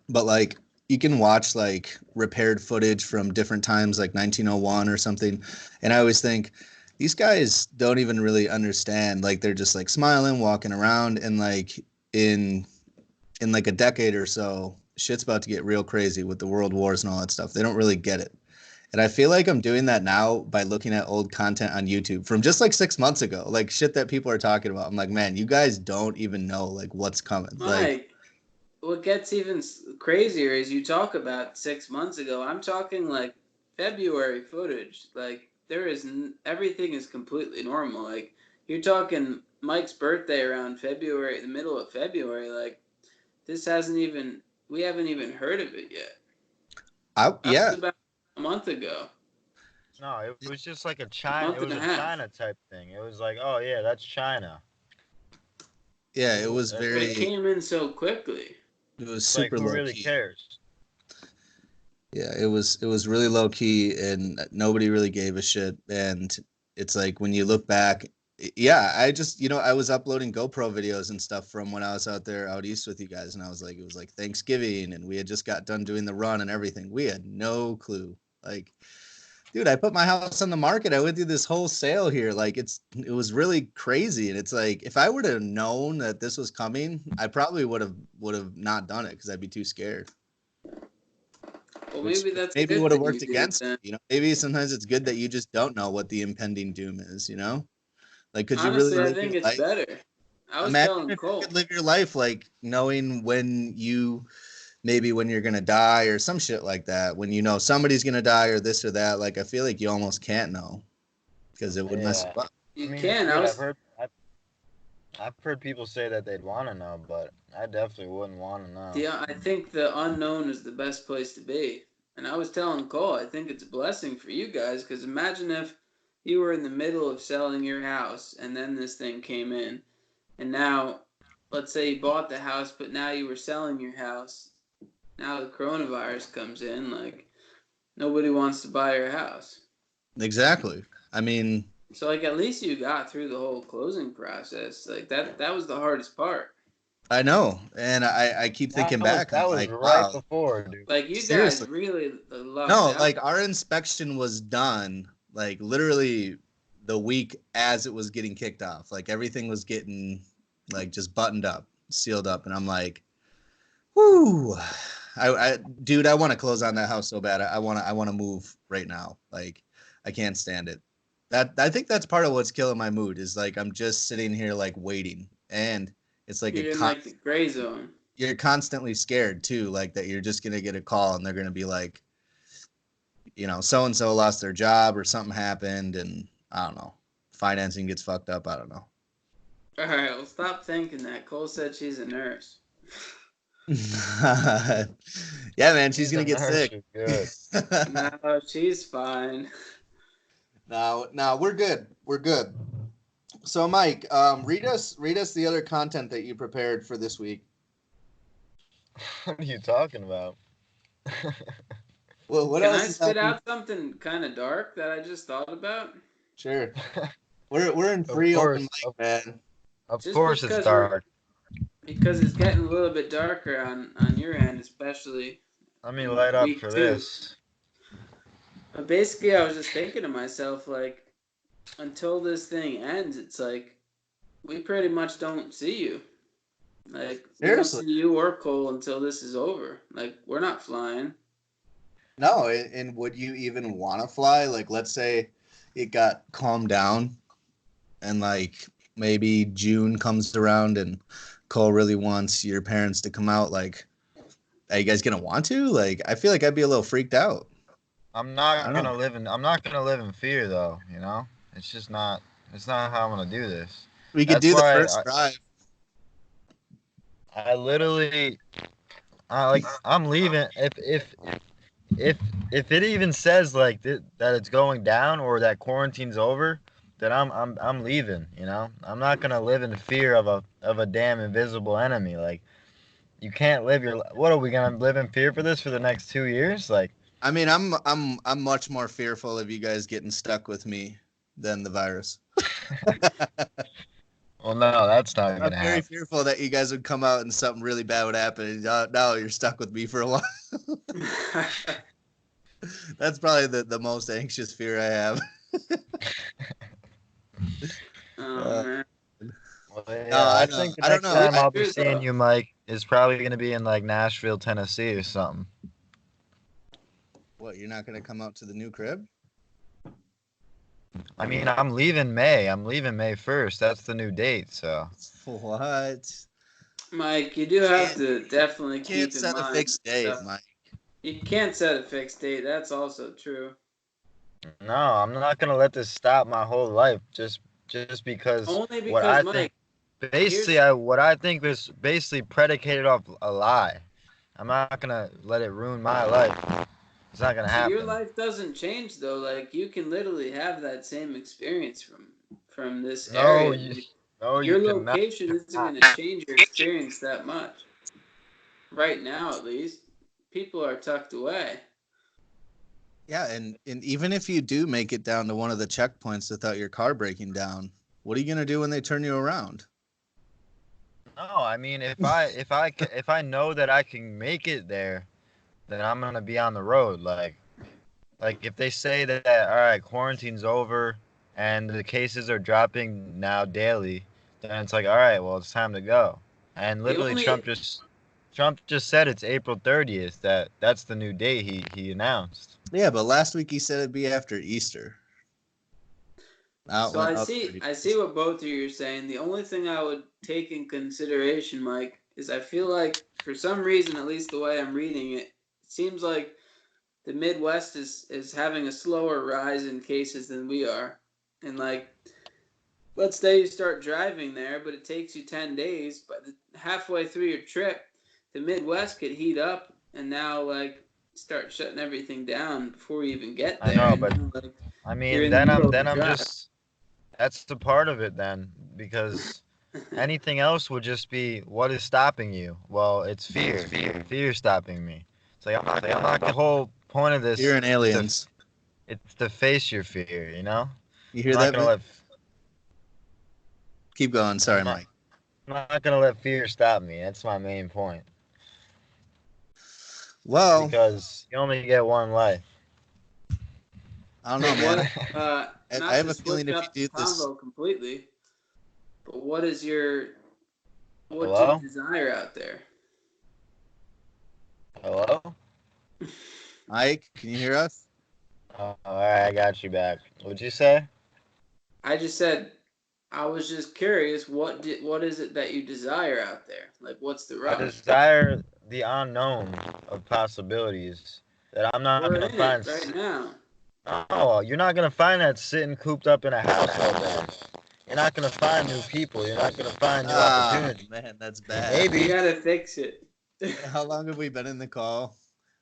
but like you can watch like repaired footage from different times like 1901 or something, and I always think these guys don't even really understand, like they're just like smiling, walking around, and like in like a decade or so shit's about to get real crazy with the world wars and all that stuff. They don't really get it. And I feel like I'm doing that now by looking at old content on YouTube from just like 6 months ago, like shit that people are talking about. I'm like, man, you guys don't even know like what's coming. Mike, what gets even crazier is you talk about 6 months ago. I'm talking like February footage. Like everything is completely normal. Like you're talking Mike's birthday around February, the middle of February. Like we haven't even heard of it yet. Yeah. About a month ago. No, it was just like a China type thing. It was like, oh yeah, that's China. Yeah, it was very. It came in so quickly. It was super like, who low really key. Cares? Yeah, it was really low key, and nobody really gave a shit. And it's like when you look back, yeah, I just I was uploading GoPro videos and stuff from when I was out east with you guys, and I was like, it was like Thanksgiving, and we had just got done doing the run and everything. We had no clue. Like, dude, I put my house on the market. I went through this whole sale here. Like, it was really crazy, and it's like if I would have known that this was coming, I probably would have not done it because I'd be too scared. Well, maybe maybe would have worked against you. Maybe sometimes it's good that you just don't know what the impending doom is. Like, could Honestly, you really? I think it's better. I was telling Cole, you could live your life like knowing when you're gonna die or some shit like that. When you know somebody's gonna die or this or that, like I feel like you almost can't know because it would mess you up. You can. I've heard people say that they'd want to know, but I definitely wouldn't want to know. Yeah, I think the unknown is the best place to be. And I was telling Cole, I think it's a blessing for you guys, because imagine if you were in the middle of selling your house and then this thing came in. And now, let's say you bought the house, but now you were selling your house. Now the coronavirus comes in, like, nobody wants to buy your house. Exactly. I mean... So, like, at least you got through the whole closing process. Like, that was the hardest part. I know, and I keep thinking back. That was like, right wow. before, dude. Like, you Seriously. guys really loved No, out. like, our inspection was done, like, literally the week as it was getting kicked off. Like, everything was getting, like, just buttoned up, sealed up, and I'm like, whoo. Dude, I want to close on that house so bad. I want to move right now. Like, I can't stand it. I think that's part of what's killing my mood is like I'm just sitting here like waiting, and it's like you're in like the gray zone. You're constantly scared too, like that you're just gonna get a call and they're gonna be like, so and so lost their job or something happened, and I don't know, financing gets fucked up. I don't know. All right, well, stop thinking that. Cole said she's a nurse. Yeah, man, she's gonna get sick. No, she's fine. No, we're good. We're good. So, Mike, read us the other content that you prepared for this week. What are you talking about? Well, what Can else? I spit out something kind of dark that I just thought about? Sure. We're in free open mic, man. Of course, it's dark. because it's getting a little bit darker on your end, especially Let me in light up week for two. this. But basically, I was just thinking to myself, like, until this thing ends, it's like we pretty much don't see you. Like, we don't Seriously. see you or Cole until this is over. Like, we're not flying. No, and would you even want to fly? Like, let's say it got calmed down and like maybe June comes around and Cole really wants your parents to come out. Like, are you guys gonna want to? Like, I feel like I'd be a little freaked out. I'm I not don't know. gonna live in I'm not gonna live in fear though, you know? It's just not it's not how I'm gonna do this. We could That's do the why first drive. I literally I'm leaving if if it even says like that it's going down or that quarantine's over, then I'm leaving, you know? I'm not going to live in fear of a damn invisible enemy. Like you can't live your what are we going to live in fear for this for the next 2 years? Like I mean, I'm much more fearful of you guys getting stuck with me than the virus. well no, that's not going I'm to very happen. fearful that you guys would come out and something really bad would happen. And now you're stuck with me for a while. That's probably the most anxious fear I have. Oh man. Well, No, yeah, I think the I don't next know. time I'll be Here's seeing you, Mike, is probably going to be in like Nashville, Tennessee or something. What, you're not going to come out to the new crib? I mean, I'm leaving May. I'm leaving May 1st. That's the new date, so. What? Mike, you do have Can't, to definitely can't keep in set a mind fixed date, stuff. Mike. You can't set a fixed date. That's also true. No, I'm not gonna let this stop my whole life just because Only what because, I think Mike, here's what I think is basically predicated off a lie. I'm not gonna let it ruin my life. It's not gonna your happen. life doesn't change though. Like you can literally have that same experience from this No, area. you Like, no, you your cannot. location isn't going to change your experience that much. Right now, at least, people are tucked away. Yeah, and even if you do make it down to one of the checkpoints without your car breaking down, what are you going to do when they turn you around? No, I mean if I know that I can make it there, then I'm gonna be on the road. Like if they say that all right, quarantine's over and the cases are dropping now daily, then it's like all right, well it's time to go. And The literally only Trump just said it's April 30th. That's the new date he announced. Yeah, but last week he said it'd be after Easter. Now it so went I up see 30 I see days. what both of you are saying. The only thing I would take in consideration, Mike, is I feel like for some reason, at least the way I'm reading it, it seems like the Midwest is having a slower rise in cases than we are, and like let's say you start driving there, but it takes you 10 days. But halfway through your trip, the Midwest could heat up, and now like start shutting everything down before you even get I there. know, And but now, like I you're mean in the middle of then the I'm drive. just that's the part of it then because anything else would just be what is stopping you? Well, it's fear. Fear stopping me. It's like I'm not the whole point of You're this in is to aliens. it's to face your fear, you know? You I'm hear not that, gonna Vince? let Keep going. I'm Sorry, not Mike. I'm not gonna let fear stop me. That's my main point. Well, Because you only get one life. I don't know, But man. what? I Not have to a feeling switch if you up the do this, convo completely, but what's your Hello? desire out there? Hello? Mike, can you hear us? All right, I got you back. What'd you say? I just said I was just curious. What is it that you desire out there? Like, what's the I rush? desire the unknown of possibilities that I'm not We're gonna in it find. right now. Oh, you're not gonna find that sitting cooped up in a house all day. You're not gonna find new people. You're not gonna find new Ah, opportunities. man, that's bad. We Maybe. gotta fix it. How long have we been in the call?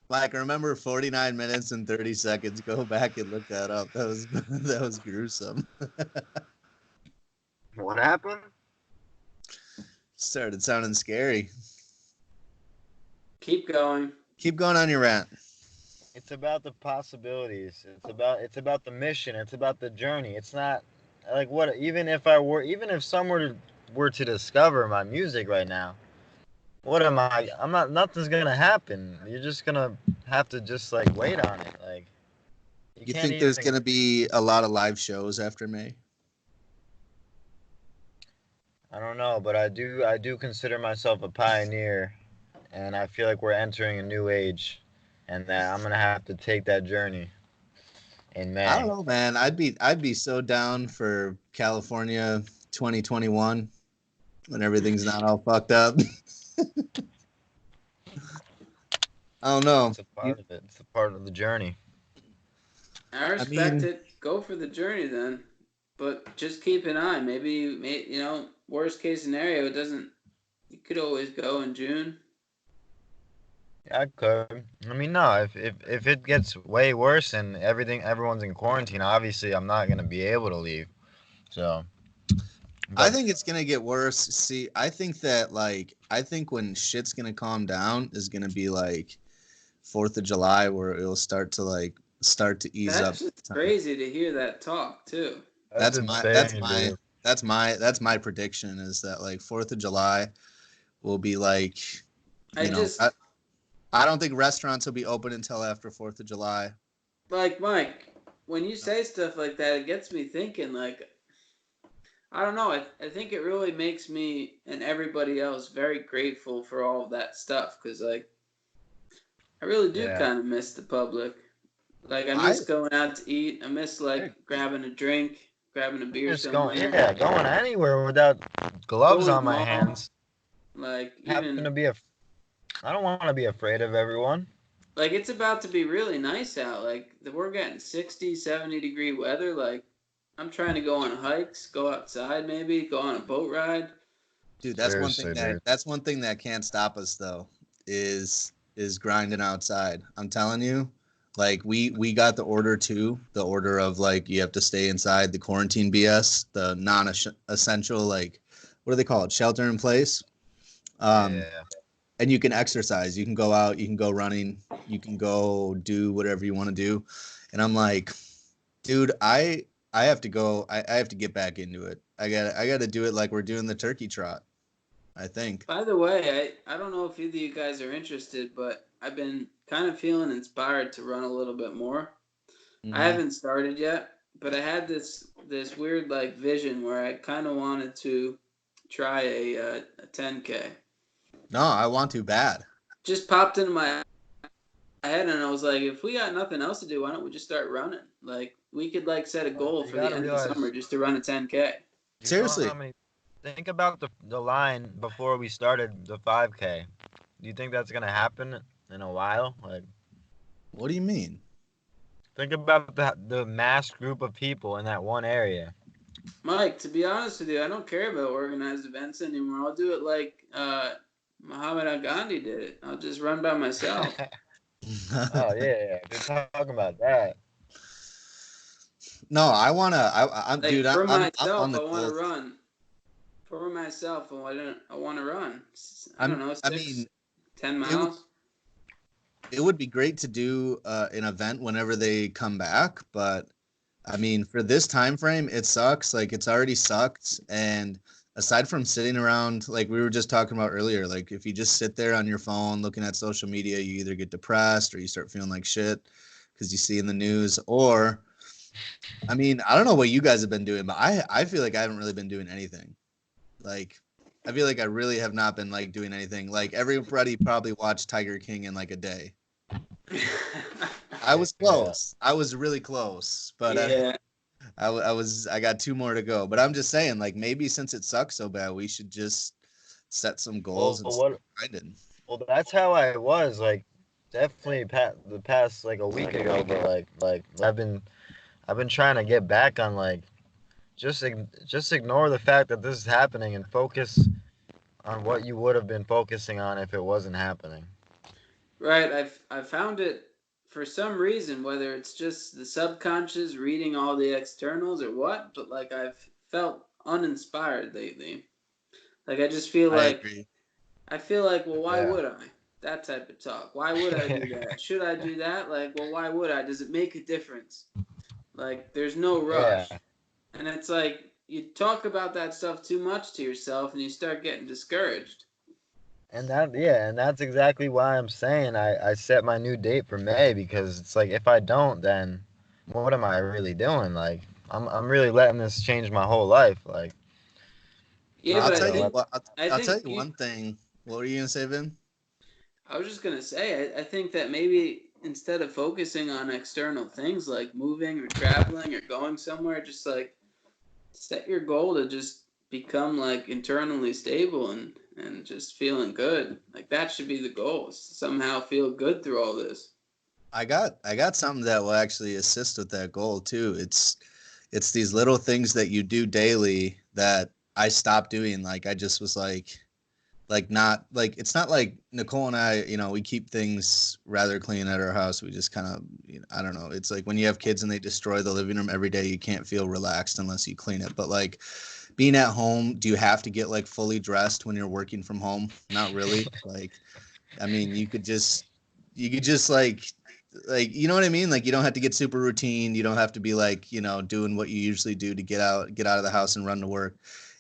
Mike, remember 49 minutes and 30 seconds. Go back and look that up. That was that was gruesome. What happened? Started sounding scary. Keep going. Keep going on your rant. It's about the possibilities. It's about the mission. It's about the journey. It's not like what even if someone were to discover my music right now, What am I? I'm not. Nothing's gonna happen. You're just gonna have to just like wait on it. Like you You can't think there's even. gonna be a lot of live shows after May? I don't know, but I do consider myself a pioneer, and I feel like we're entering a new age, and that I'm gonna have to take that journey in I don't May. know, man. I'd be so down for California 2021 when everything's not all fucked up. I don't know. It's a part of it. It's a part of the journey. I I respect mean, it. Go for the journey then, but just keep an eye. Maybe worst case scenario, it doesn't. You could always go in June. Yeah, I could. I mean, no. If it gets way worse and everyone's in quarantine, obviously I'm not gonna be able to leave. So, I but think it's gonna get worse. See, I think that I think when shit's gonna calm down is gonna be like 4th of July, where it'll start to ease up. That's just crazy to hear that talk too. that's That's my that's insane, my dude. that's my prediction is that like 4th of July will be like, I you know, just I don't think restaurants will be open until after 4th of July. like Mike. When you say stuff like that, it gets me thinking. Like I don't know. I think it really makes me and everybody else very grateful for all of that stuff because like I really do Yeah. kind of miss the public. Like I I miss going out to eat. I miss I like grabbing a drink, grabbing a beer just going, somewhere, yeah, going anywhere without gloves going to on the my mall. hands. Like Happen even to be a. I don't want to be afraid of everyone. like it's about to be really nice out. Like we're getting 60, 70-degree weather. Like I'm trying to go on hikes, go outside maybe, go on a boat ride. Dude, Seriously, dude. that's one thing that can't stop us though, is grinding outside. I'm telling you, like we got the order too, the order of like you have to stay inside, the quarantine BS, the non-essential, like what do they call it, shelter in place. Um, Yeah. and you can exercise, you can go out, you can go running, you can go do whatever you want to do. And I'm like, dude, I have to go. I have to get back into it. I got to do it like we're doing the turkey trot. I think. By the way, I don't know if either of you guys are interested, but I've been kind of feeling inspired to run a little bit more. I Hmm. haven't started yet, but I had this weird like vision where I kind of wanted to try a 10K. No, I want to bad. Just popped into my head, and I was like, if we got nothing else to do, why don't we just start running? Like we could like set a Well, goal you for the gotta end of the realize. summer just to run a 10K. You know how Seriously, many? Think about the line before we started the 5K. Do you think that's gonna happen in a while? Like, what do you mean? think about the mass group of people in that one area. Mike, to be honest with you, I don't care about organized events anymore. I'll do it like Muhammad Ali Gandhi did it. I'll just run by myself. Oh yeah, if you're talking about that. No, I wanna. I'm Like dude. for I'm on myself, the I want to goal. run. For myself, I want to run. I don't I'm. know, I mean, six, 10 it would miles. it would be great to do an event whenever they come back, but I mean, for this time frame, it sucks. Like it's already sucked, and aside from sitting around, like we were just talking about earlier, like if you just sit there on your phone looking at social media, you either get depressed or you start feeling like shit because you see in the news. Or, I mean, I don't know what you guys have been doing, but I feel like I haven't really been doing anything. Like, I feel like I really have not been like doing anything. Like everybody probably watched Tiger King in like a day. I was Yeah. close. I was really close, but Yeah, I got two more to go. But I'm just saying, like maybe since it sucks so bad, we should just set some goals Well, and start what? grinding. Well, that's how I was. Like, definitely the past like a week ago. But like I've been trying to get back on like just ignore the fact that this is happening and focus on what you would have been focusing on if it wasn't happening. right. I found it for some reason, whether it's just the subconscious reading all the externals or what, but like I've felt uninspired lately. Like I just feel I like agree. well, why Yeah. would I? That type of talk. Why would I do that? Should I do that? Like, well, why would I? Does it make a difference? Like, there's no Yeah. rush. And it's like you talk about that stuff too much to yourself and you start getting discouraged. And that's exactly why I'm saying I set my new date for May, because it's like if I don't, then what am I really doing? Like I'm really letting this change my whole life. Like Yeah, I'll but tell you so what. I I'll tell think you you. one thing. What were you gonna say, Vin? I was just gonna say, I think that maybe instead of focusing on external things like moving or traveling or going somewhere, just like set your goal to just become like internally stable and just feeling good. Like that should be the goal. Is to somehow feel good through all this. I got something that will actually assist with that goal too. It's these little things that you do daily that I stopped doing. Like I just was like not like it's not like Nicole and I, we keep things rather clean at our house. We just kind of, I don't know. It's like when you have kids and they destroy the living room every day, you can't feel relaxed unless you clean it. But like being at home, do you have to get like fully dressed when you're working from home? Not really. Like, I mean, you could just like you know what I mean? Like you don't have to get super routine. You don't have to be like, doing what you usually do to get out of the house and run to work.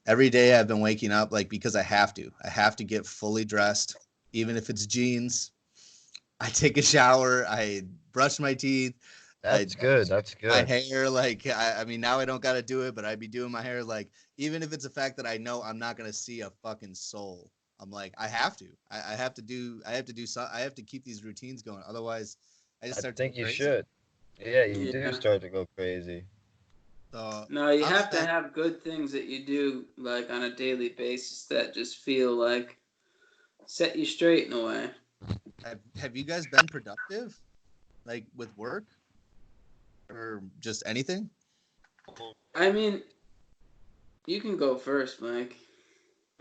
Every day I've been waking up like because I have to. I have to get fully dressed, even if it's jeans. I take a shower, I brush my teeth, I that's good. That's my good. hair, like I mean now I don't gotta do it, but I'd be doing my hair like even if it's a fact that I know I'm not gonna see a fucking soul. I'm like, I have to. I have to keep these routines going. Otherwise I just I start to go think you crazy. should. Yeah, you do Yeah. start to go crazy. So No, you I've have to spent have good things that you do like on a daily basis that just feel like set you straight in a way. have you guys been productive? Like with work or just anything? I mean, you can go first, Mike.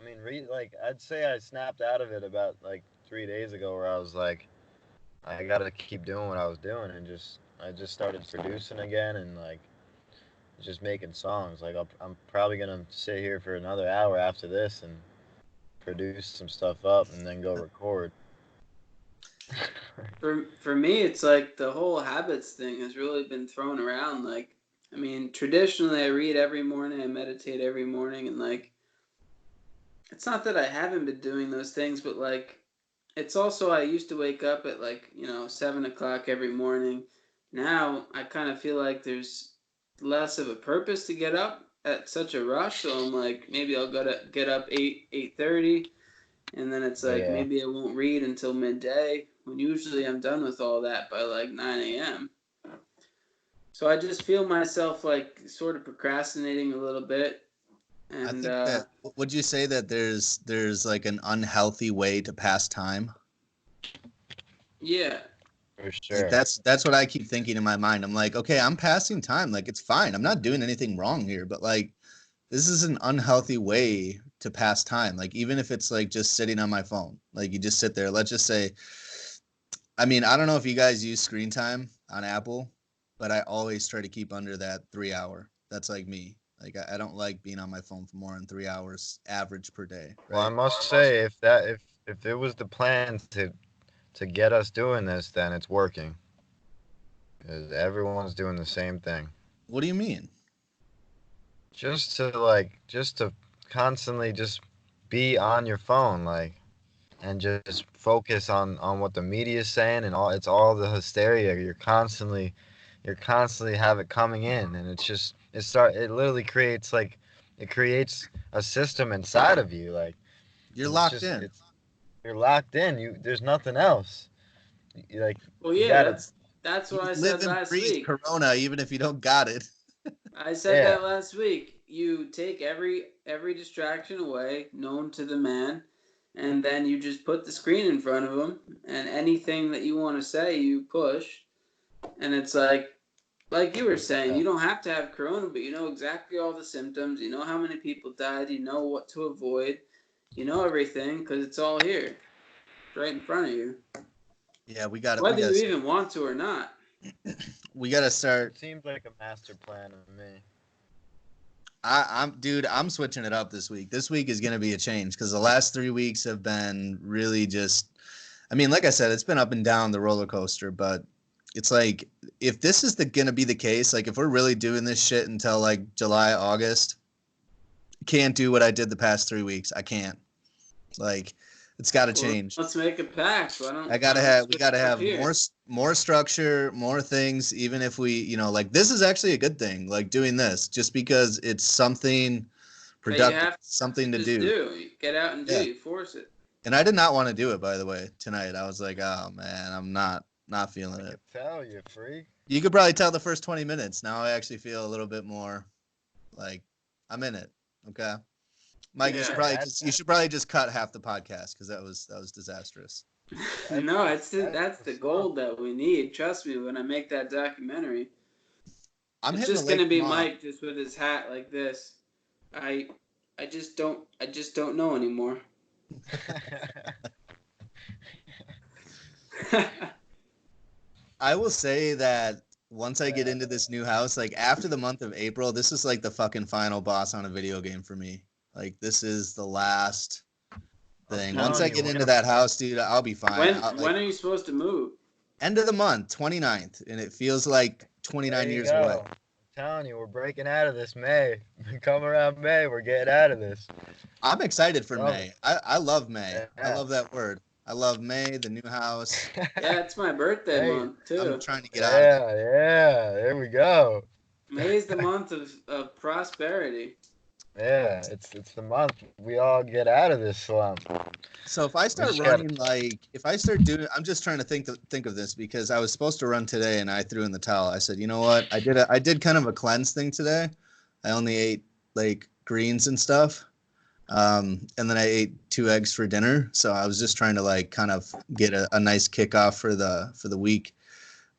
I mean, like I'd say I snapped out of it about like 3 days ago, where I was like, I gotta keep doing what I was doing, and I just started producing again, and like just making songs. Like I'm probably gonna sit here for another hour after this and produce some stuff up, and then go record. For me, it's like the whole habits thing has really been thrown around. Like, I mean, traditionally, I read every morning, I meditate every morning, and like, it's not that I haven't been doing those things, but like, it's also I used to wake up at like 7 o'clock every morning. Now I kind of feel like there's less of a purpose to get up at such a rush. So I'm like, maybe I'll get up 8:30, and then it's like Yeah, maybe I won't read until midday. When usually I'm done with all that by like 9 a.m. So I just feel myself like sort of procrastinating a little bit, I and think that would you say that there's like an unhealthy way to pass time? yeah. for Like sure. that's what I keep thinking in my mind. I'm like, okay, I'm passing time. Like it's fine. I'm not doing anything wrong here, but like this is an unhealthy way to pass time. Like even if it's like just sitting on my phone. Like you just sit there. Let's just say I mean, I don't know if you guys use screen time on Apple, but I always try to keep under that 3 hour. That's like me. Like I don't like being on my phone for more than 3 hours average per day, Well, I right? must say, if it was the plan to get us doing this, then it's working. 'Cause everyone's doing the same thing. What do you mean? Just to constantly just be on your phone, like, and just focus on what the media is saying, and all the hysteria. You're constantly have it coming in, and it literally creates like it creates a system inside of you, like, You're and it's locked just in. it's you're locked in. There's nothing else. Like Well, you yeah, gotta that's You what I live said and last breathe week. Corona, even if you don't got it. I said yeah. that last week. You take every distraction away known to the man, and then you just put the screen in front of him, and anything that you want to say, you push, and it's like you were saying, Yeah. you don't have to have corona, but you know exactly all the symptoms. You know how many people died. You know what to avoid. You know everything because it's all here, right in front of you, Yeah, we got it. whether you even want to or not. We got to start. It seems like a master plan to me. I'm switching it up this week. This week is going to be a change because the last 3 weeks have been really just. I mean, like I said, it's been up and down the roller coaster, but it's like if this is going to be the case, like if we're really doing this shit until like July, August, can't do what I did the past 3 weeks. I can't. Like It's got to Well, change. let's make a pact. We We gotta have more structure, more things. Even if we, like this is actually a good thing. Like doing this, just because it's something productive, something to do. You get out and do. Yeah. You force it. And I did not want to do it, by the way, tonight. I was like, oh man, I'm not feeling it. Tell you, freak. You could probably tell the first 20 minutes. Now I actually feel a little bit more like I'm in it. Okay. Mike, Yeah, you should probably just cut half the podcast because that was disastrous. No, that's the gold that we need. Trust me, when I make that documentary, it's just gonna be Mike just with his hat like this. I just don't know anymore. I will say that once I get into this new house, like after the month of April, this is like the fucking final boss on a video game for me. Like this is the last thing. Once I get into that house, dude, I'll be fine. When are you supposed to move? End of the month, 29th, and it feels like 29 years away. I'm telling you, we're breaking out of this May. Come around May, we're getting out of this. I'm excited for May. I love May. Yeah. I love that word. I love May, the new house. Yeah, it's my birthday month too. I'm trying to get out. Yeah, there we go. May is the month of prosperity. Yeah, it's the month we all get out of this slump. So if I start running I'm just trying to think of this because I was supposed to run today and I threw in the towel. I said, you know what? I did kind of a cleanse thing today. I only ate like greens and stuff. And then I ate 2 eggs for dinner. So I was just trying to like kind of get a nice kickoff for the week.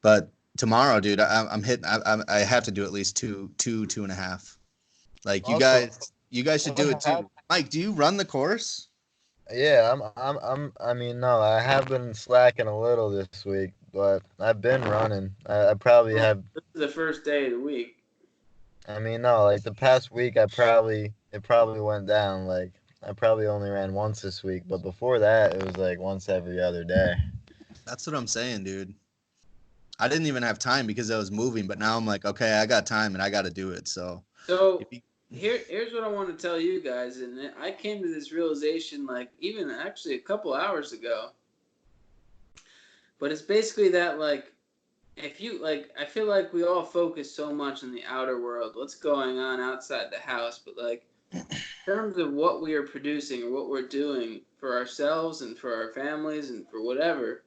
But tomorrow, dude, I'm hitting. I have to do at least two and a half. Like you guys should do it too. Mike, do you run the course? Yeah, no, I have been slacking a little this week, but I've been running. I probably have. This is the first day of the week. I mean, no, like the past week, it probably went down. Like I probably only ran once this week, but before that, it was like once every other day. That's what I'm saying, dude. I didn't even have time because I was moving, but now I'm like, okay, I got time and I got to do it. So here's what I want to tell you guys, and I came to this realization like even actually a couple hours ago. But it's basically that like. If you like, I feel like we all focus so much on the outer world, what's going on outside the house, but like in terms of what we are producing or what we're doing for ourselves and for our families and for whatever,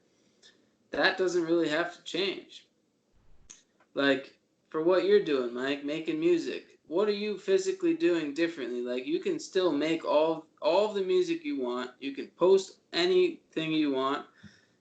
that doesn't really have to change. Like for what you're doing, Mike, making music, what are you physically doing differently? Like you can still make all of the music you want, you can post anything you want,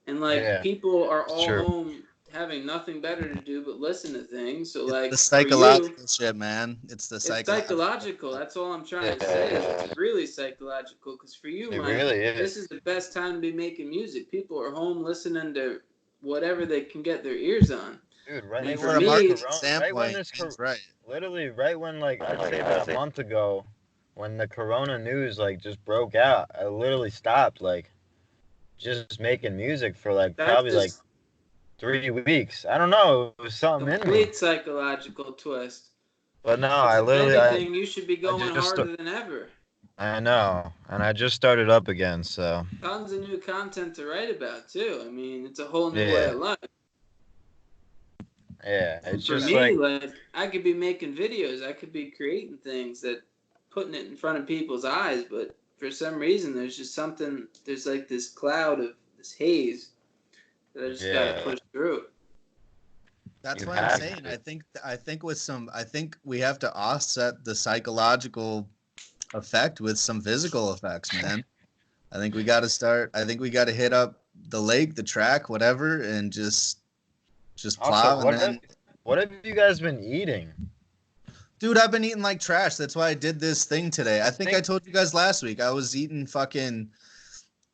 and like people are all home having nothing better to do but listen to things. So like the psychological shit, man. It's psychological. That's all I'm trying to say. It's really psychological because for you, Mike, this is the best time to be making music. People are home listening to whatever they can get their ears on. Dude, literally right when like I'd say about a month ago, when the Corona news like just broke out, I literally stopped like just making music for like probably like 3 weeks. I don't know. It was something in me. Complete psychological twist. But no, I literally. You should be going harder than ever. I know, and I just started up again, so. Tons of new content to write about too. I mean, it's a whole new way of life. Yeah, it's for just me, like I could be making videos. I could be creating things that putting it in front of people's eyes, but for some reason, there's just something. There's like this cloud of this haze. I just gotta push through. That's what I'm saying. I think we have to offset the psychological effect with some physical effects, man. I think we got to hit up the lake, the track, whatever, and just plow. Also, what have you guys been eating? Dude, I've been eating like trash. That's why I did this thing today. I think I told you guys last week. I was eating fucking.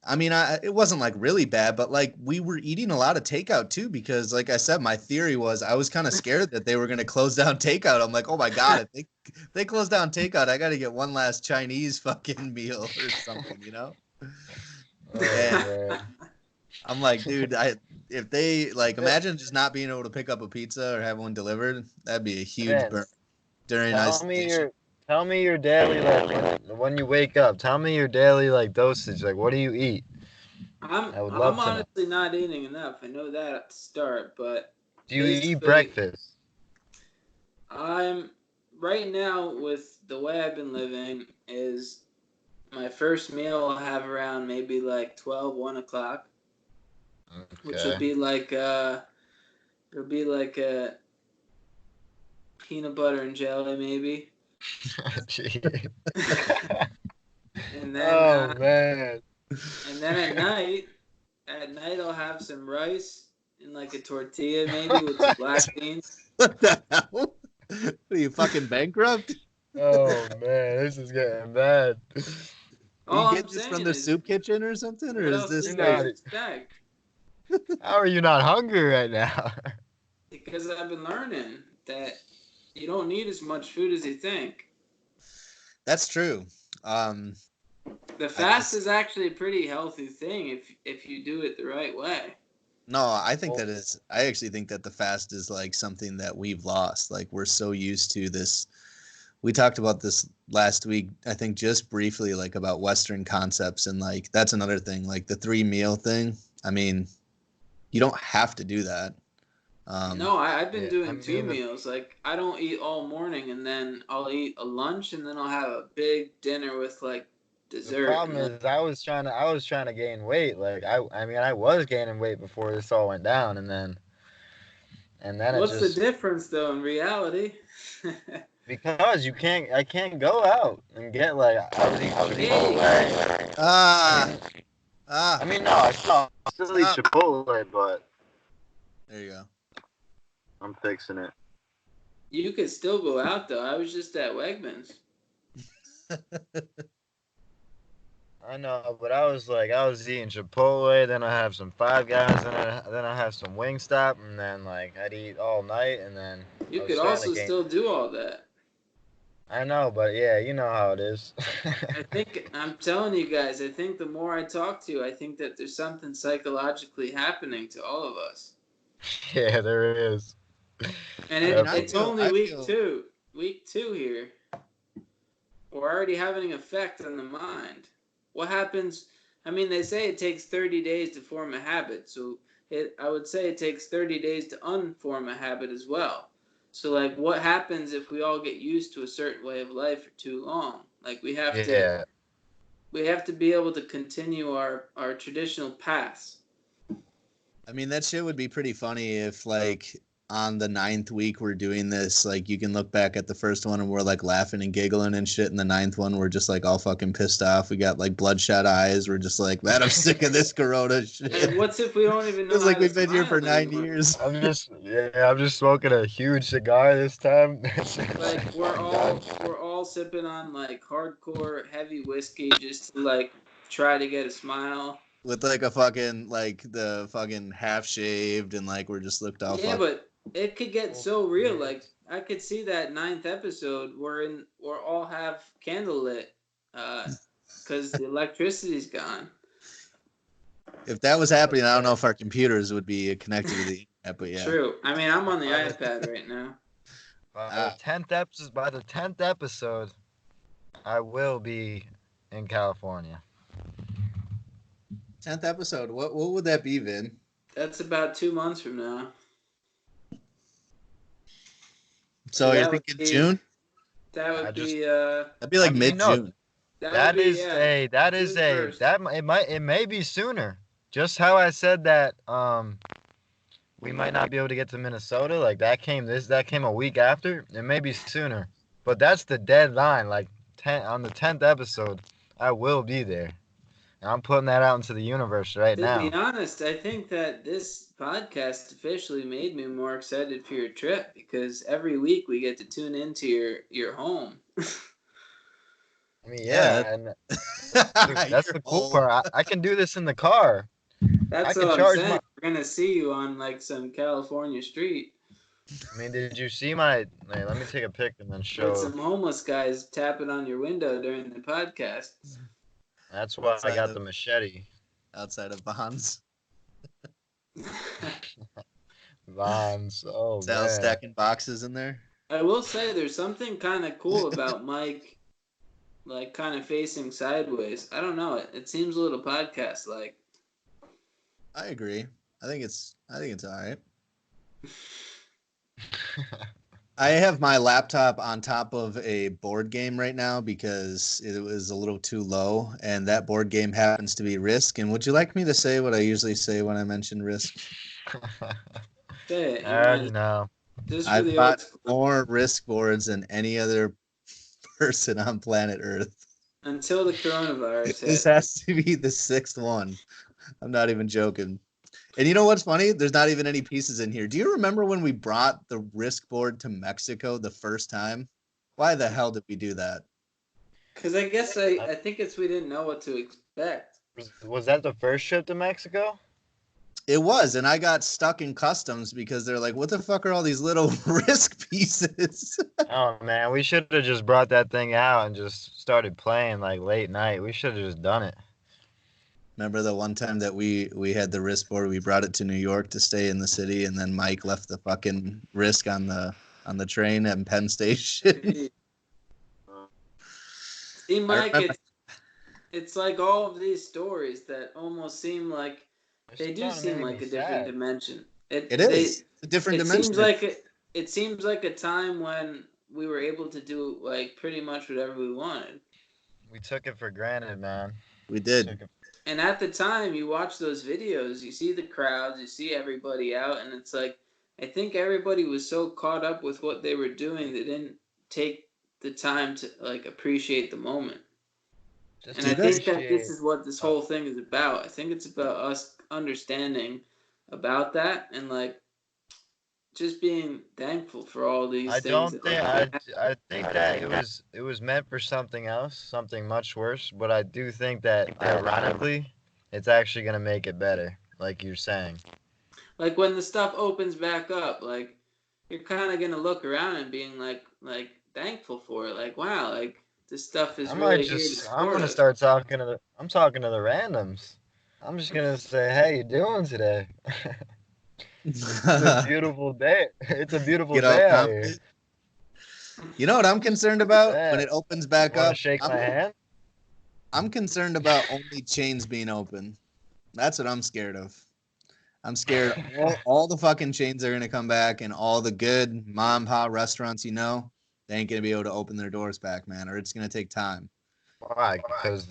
I mean, it wasn't like really bad, but like we were eating a lot of takeout too, because like I said, my theory was I was kind of scared that they were going to close down takeout. I'm like, oh my God, if they close down takeout, I got to get one last Chinese fucking meal or something, you know? I'm like, dude, if they like, imagine just not being able to pick up a pizza or have one delivered. That'd be a huge burn during isolation. Tell me your daily, like, when you wake up, tell me your daily, like, dosage. Like, what do you eat? I would love I'm to know. honestly not eating enough. I know that at the start, but Do you eat basically, breakfast? I'm right now with the way I've been living is my first meal I'll have around maybe like 12, 1 o'clock, which will Okay. be like it'll be like a peanut butter and jelly maybe. Jeez. And then Oh man. at night I'll have some rice and like a tortilla maybe with some black beans. What the hell? What are you fucking bankrupt? Oh man, this is getting bad. Are All you I'm getting this from saying the is, soup kitchen or something, or what is else this do you You're guys not- expect? How are you not hungry right now? Because I've been learning that you don't need as much food as you think. That's true. The I fast guess- is actually a pretty healthy thing if you do it the right way. No, I think that is. I actually think that the fast is like something that we've lost. Like we're so used to this. We talked about this last week, I think, just briefly, like about Western concepts, and like that's another thing, like the 3 meal thing. I mean, you don't have to do that. No, I've been Yeah, doing I mean, 2 meals. Like I don't eat all morning, and then I'll eat a lunch, and then I'll have a big dinner with like the dessert. problem And then, is I was trying to gain weight. Like I mean I was gaining weight before this all went down, and then it what's the just difference though in reality? because I can't go out and get like I was eating. Hey, Ah, I mean no, I still eat Stop. Chipotle, but there you go. I'm fixing it. you could still go out though. I was just at Wegmans. I know, but I was eating Chipotle, then I have some Five Guys, then I have some Wingstop, and then like I'd eat all night, and then You I was could starting to also gain. still do all that. I know, but yeah, you know how it is. I think I'm telling you guys. I think the more I talk to you, I think that there's something psychologically happening to all of us. Yeah, there is. And I mean, I it's feel- only I week feel- 2. Week 2 here. We're already having an effect on the mind. What happens? I mean, they say it takes 30 days to form a habit. So I would say it takes 30 days to unform a habit as well. So like, what happens if we all get used to a certain way of life for too long? Like we have Yeah, to be able to continue our traditional paths. I mean, that shit would be pretty funny if, like, on the 9th week we're doing this. Like, you can look back at the first one and we're like laughing and giggling and shit. And the 9th one, we're just like all fucking pissed off. We got like bloodshot eyes. We're just like, man, I'm sick of this Corona shit. And what's if we don't even know? Feels like how to we've been here for smile 9 anymore? years. I'm just smoking a huge cigar this time. Like we're all sipping on like hardcore heavy whiskey just to like try to get a smile. With like a fucking, like the fucking half shaved and like we're just looked all Yeah, fucked. but it could get so real. Like I could see that 9th episode we're all have candle lit, because the electricity's gone. If that was happening, I don't know if our computers would be connected to the internet, but yeah. True. I mean, I'm on the iPad right now. By the 10th episode, I will be in California. 10th episode. What would that be, Vin? That's about 2 months from now. So That you're would thinking be- June? That would I just- be That'd be like I mean, mid no. June. That is June 1st. it may be sooner. Just how I said that we might not be able to get to Minnesota, like that came a week after. It may be sooner. But that's the deadline, like on the 10th episode, I will be there. And I'm putting that out into the universe right To now. be honest, I think that this podcast officially made me more excited for your trip because every week we get to tune into your home. I mean, Yeah, yeah, and that's the cool part. I can do this in the car. That's I can all I'm charge saying. my- We're gonna see you on like some California street I mean, did you see my? Let me take a pic and then with show. some homeless guys tapping on your window during the podcast. That's why I Outside got of- the machete. outside of Bonds. Vons. Oh Sal man. stacking boxes in there. I will say there's something kind of cool about Mike, like kind of facing sideways. I don't know. It seems a little podcast like. I agree. I think it's all right. I have my laptop on top of a board game right now because it was a little too low, and that board game happens to be Risk. And would you like me to say what I usually say when I mention Risk? Say it. I You might already know. just for I've the old bought school. more Risk boards than any other person on planet Earth. Until the coronavirus This hit. has to be the sixth one. I'm not even joking. And you know what's funny? There's not even any pieces in here. Do you remember when we brought the Risk board to Mexico the first time? Why the hell did we do that? Because I guess I think it's we didn't know what to expect. Was that the first trip to Mexico? It was, and I got stuck in customs because they're like, "What the fuck are all these little Risk pieces?" Oh man, we should have just brought that thing out and just started playing like late night. We should have just done it. Remember the one time that we had the Risk board? We brought it to New York to stay in the city, and then Mike left the fucking Risk on the train at Penn Station. See, I Mike, remember. it's like all of these stories that almost seem like It's they do starting to seem make like me a different sad. dimension. It is a different It seems dimension. like it seems like a time when we were able to do like pretty much whatever we wanted. We took it for granted, man. We We did. took it. And at the time, you watch those videos, you see the crowds, you see everybody out, and it's like I think everybody was so caught up with what they were doing they didn't take the time to like appreciate the moment. Just And Do I you guys? think that this appreciate. is what this Uh, whole thing is about. I think it's about us understanding about that and like just being thankful for all these I things don't that think like I think that it was meant for something else, something much worse. But I do think that ironically, it's actually gonna make it better, like you're saying. like when the stuff opens back up, like you're kind of gonna look around and being like thankful for it. Like wow, like this stuff is really here to I'm support gonna us. start talking to I'm talking to the randoms. I'm just gonna say, hey, you doing today? It's a beautiful day. It's a beautiful Get all day out here. confident. You know what I'm concerned about when Yeah. it opens back Want to up? shake my hand? I'm concerned about only chains being open. That's what I'm scared of. I'm scared all the fucking chains are gonna come back and all the good mom and pop restaurants they ain't gonna be able to open their doors back, man, or it's gonna take time. Why? Because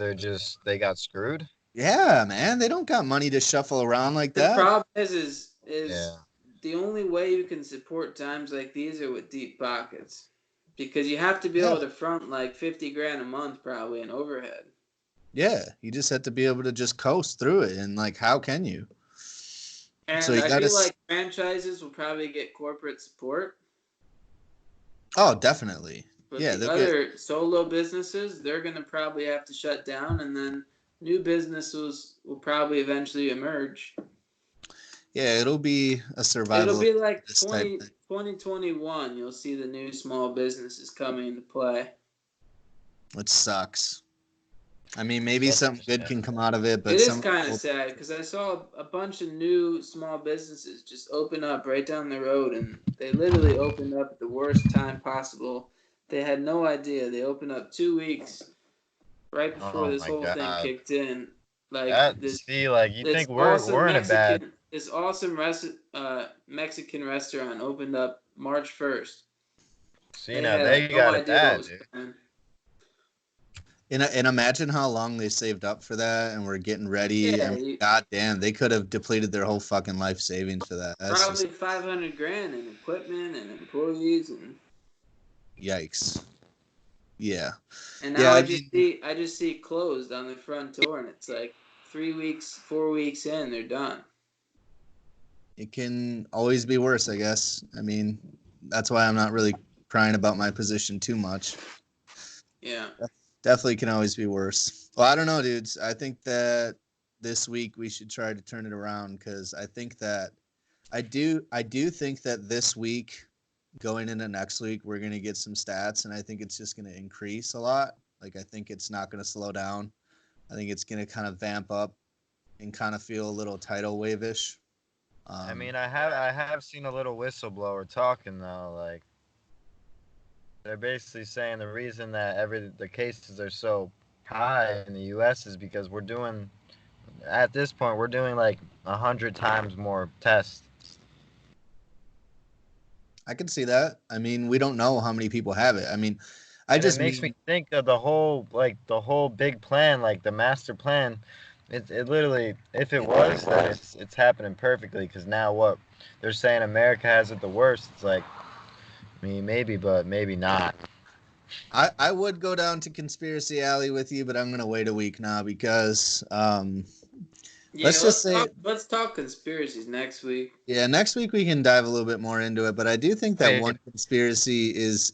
they got screwed. Yeah, man, they don't got money to shuffle around like The that. problem is Yeah. the only way you can support times like these are with deep pockets, because you have to be Yeah, able to front like 50 grand a month probably in overhead. yeah. You just have to be able to just coast through it, and like, how can you? So And you I gotta. feel like franchises will probably get corporate support, Oh, definitely. but Yeah, the they'll get. other solo businesses, they're going to probably have to shut down, and then new businesses will probably eventually emerge. Yeah, it'll be a It'll survival of be like this type thing. 2021. You'll see the new small businesses coming into play. Which sucks. I mean, maybe Such something a good can shame. come out of it, It but is some kind of people, sad because I saw a bunch of new small businesses just open up right down the road, and they literally opened up at the worst time possible. They had no idea. They opened up 2 weeks right before Oh this my whole thing God. kicked in. Like That see, like you this think we're awesome we're in a bad. Mexican restaurant opened up March 1st. See They now had they like no got it idea what bad, was dude. coming. and imagine how long they saved up for that, and we're getting ready. I Yeah, mean, goddamn, they could have depleted their whole fucking life savings for that. That's just probably 500 grand in equipment and employees and yikes. Yeah, now yeah. I mean, I just see it closed on the front door, and it's like 3 weeks, 4 weeks in, they're done. it can always be worse, I guess. I mean, that's why I'm not really crying about my position too much. Yeah. Definitely can always be worse. Well, I don't know, dudes. I think that this week we should try to turn it around because I do think that this week going into next week we're gonna get some stats, and I think it's just gonna increase a lot. Like I think it's not gonna slow down. I think it's gonna kind of vamp up and kind of feel a little tidal wave-ish. I Um, mean, I have seen a little whistleblower talking though, like they're basically saying the reason that the cases are so high in the U.S. is because we're doing at this point we're doing like 100 times more tests. I can see that. I mean, we don't know how many people have it. I mean, I And it just makes mean me think of the whole big plan, like the master plan. It literally, if it was, then it's happening perfectly. Because now what? They're saying America has it the worst. It's like, I mean, maybe, but maybe not. I would go down to Conspiracy Alley with you, but I'm gonna wait a week now because Yeah, let's just say let's talk conspiracies next week. yeah, next week we can dive a little bit more into it. But I do think that Wait. one conspiracy is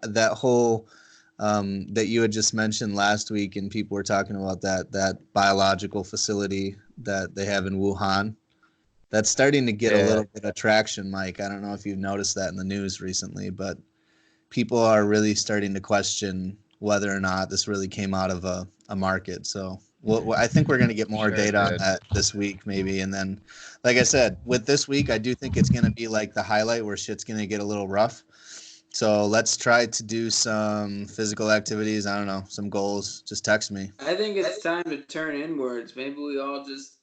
that whole that you had just mentioned last week, and people were talking about that biological facility that they have in Wuhan. That's starting to get a Yeah. little bit of traction, Mike. I don't know if you've noticed that in the news recently, but people are really starting to question whether or not this really came out of a market. So I think we're going to get more Sure data on did. that this week, maybe. And then, like I said, with this week, I do think it's going to be like the highlight where shit's going to get a little rough. So let's try to do some physical activities. I don't know, some goals. Just text me. I think it's time to turn inwards. Maybe we all just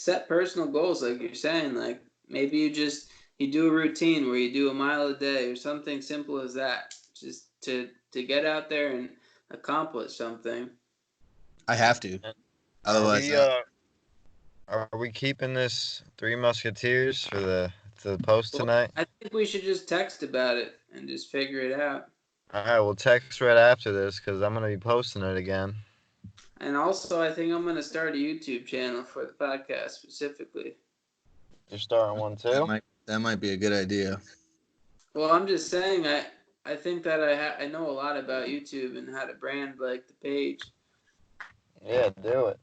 set personal goals, like you're saying. Like maybe you do a routine where you do a mile a day or something simple as that, just to get out there and accomplish something. I have to. Are Otherwise, we are we keeping this Three Musketeers for the post tonight? I think we should just text about it and just figure it out. All right, we'll text right after this because I'm gonna be posting it again. And also, I think I'm gonna start a YouTube channel for the podcast specifically. You're starting one too? that might be a good idea. Well, I'm just saying, I think that I know a lot about YouTube and how to brand like the page. Yeah, do it.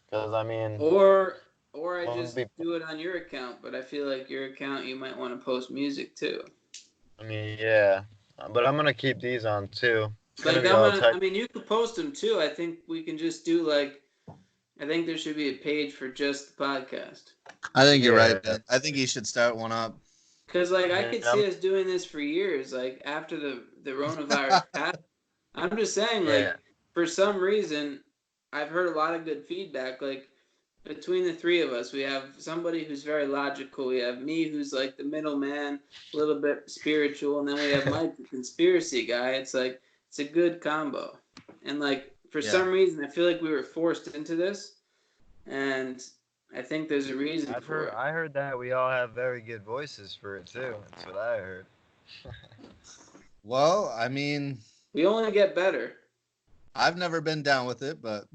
Because I mean, Or I Well, just be- do it on your account, but I feel like your account you might want to post music too. I mean, yeah, but I'm gonna keep these on too. It's gonna Like be all I mean, you could post them too. I think we can just do like, I think there should be a page for just the podcast. I think you're right, Yeah. man. I think you should start one up. Cause like I Yeah, could see us doing this for years. Like after the coronavirus passed, I'm just saying like Yeah. for some reason I've heard a lot of good feedback. Like between the three of us, we have somebody who's very logical. We have me, who's like the middleman, a little bit spiritual, and then we have Mike, the conspiracy guy. It's like it's a good combo. And like for Yeah. some reason, I feel like we were forced into this, and I think there's a reason for it. I heard that we all have very good voices for it too. That's what I heard. Well, I mean, We only get better. I've never been down with it, but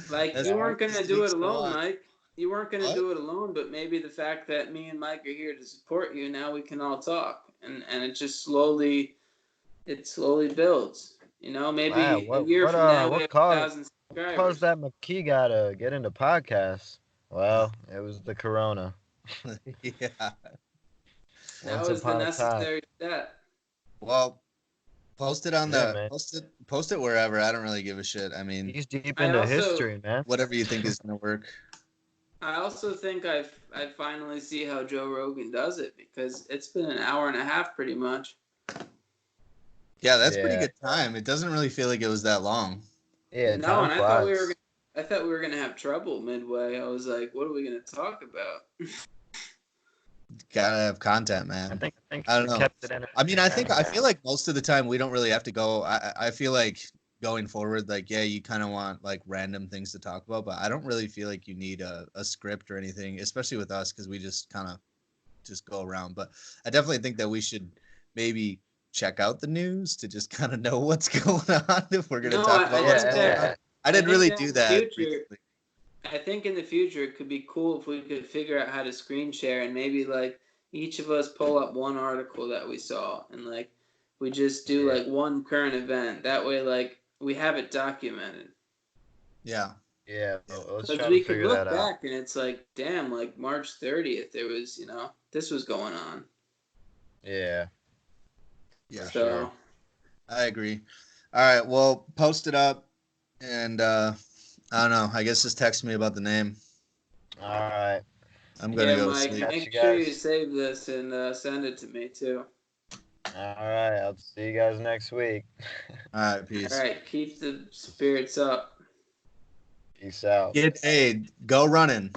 Like That's you weren't what gonna do it speaks a alone, lot. Mike. You weren't gonna What? do it alone, but maybe the fact that me and Mike are here to support you, now we can all talk, and it just slowly builds. You know, maybe Wow, a year from now we what have caused 1,000 subscribers. caused that McKee guy to get into podcasts? Well, it was the corona. yeah. That Once was the upon a time. necessary step. Well, post it on Yeah, the man. post it wherever. I don't really give a shit. I mean, He's deep I into also- history, man. whatever you think is gonna work. I also think I finally see how Joe Rogan does it, because it's been an hour and a half pretty much. Yeah, that's pretty Yeah. good time. It doesn't really feel like it was that long. Yeah, No, time and I flies. thought we were gonna have trouble midway. I was like, what are we gonna talk about? Gotta have content, I man. think I don't we know. kept it in. I mean, I feel like most of the time we don't really have to go. I feel like going forward, like yeah, you kind of want like random things to talk about, but I don't really feel like you need a script or anything, especially with us because we just kind of just go around. But I definitely think that we should maybe check out the news to just kind of know what's going on if we're gonna No, talk I about think what's that- going on. I didn't think really that do in the that. future- recently. I think in the future it could be cool if we could figure out how to screen share, and maybe like each of us pull up one article that we saw, and like we just do Yeah. like one current event. That way, like we have it documented. Yeah. Yeah, let's Because try we to could figure look that out. back and it's like, damn, like March 30th, there was, this was going on. Yeah. Yeah. For So sure. I agree. All right. Well, post it up, and I don't know. I guess just text me about the name. All right. I'm gonna yeah, go to Mike, sleep. Catch make you sure you guys. save this and send it to me too. All right. I'll see you guys next week. All right. Peace. All right, keep the spirits up. Peace out. Get paid. Go running.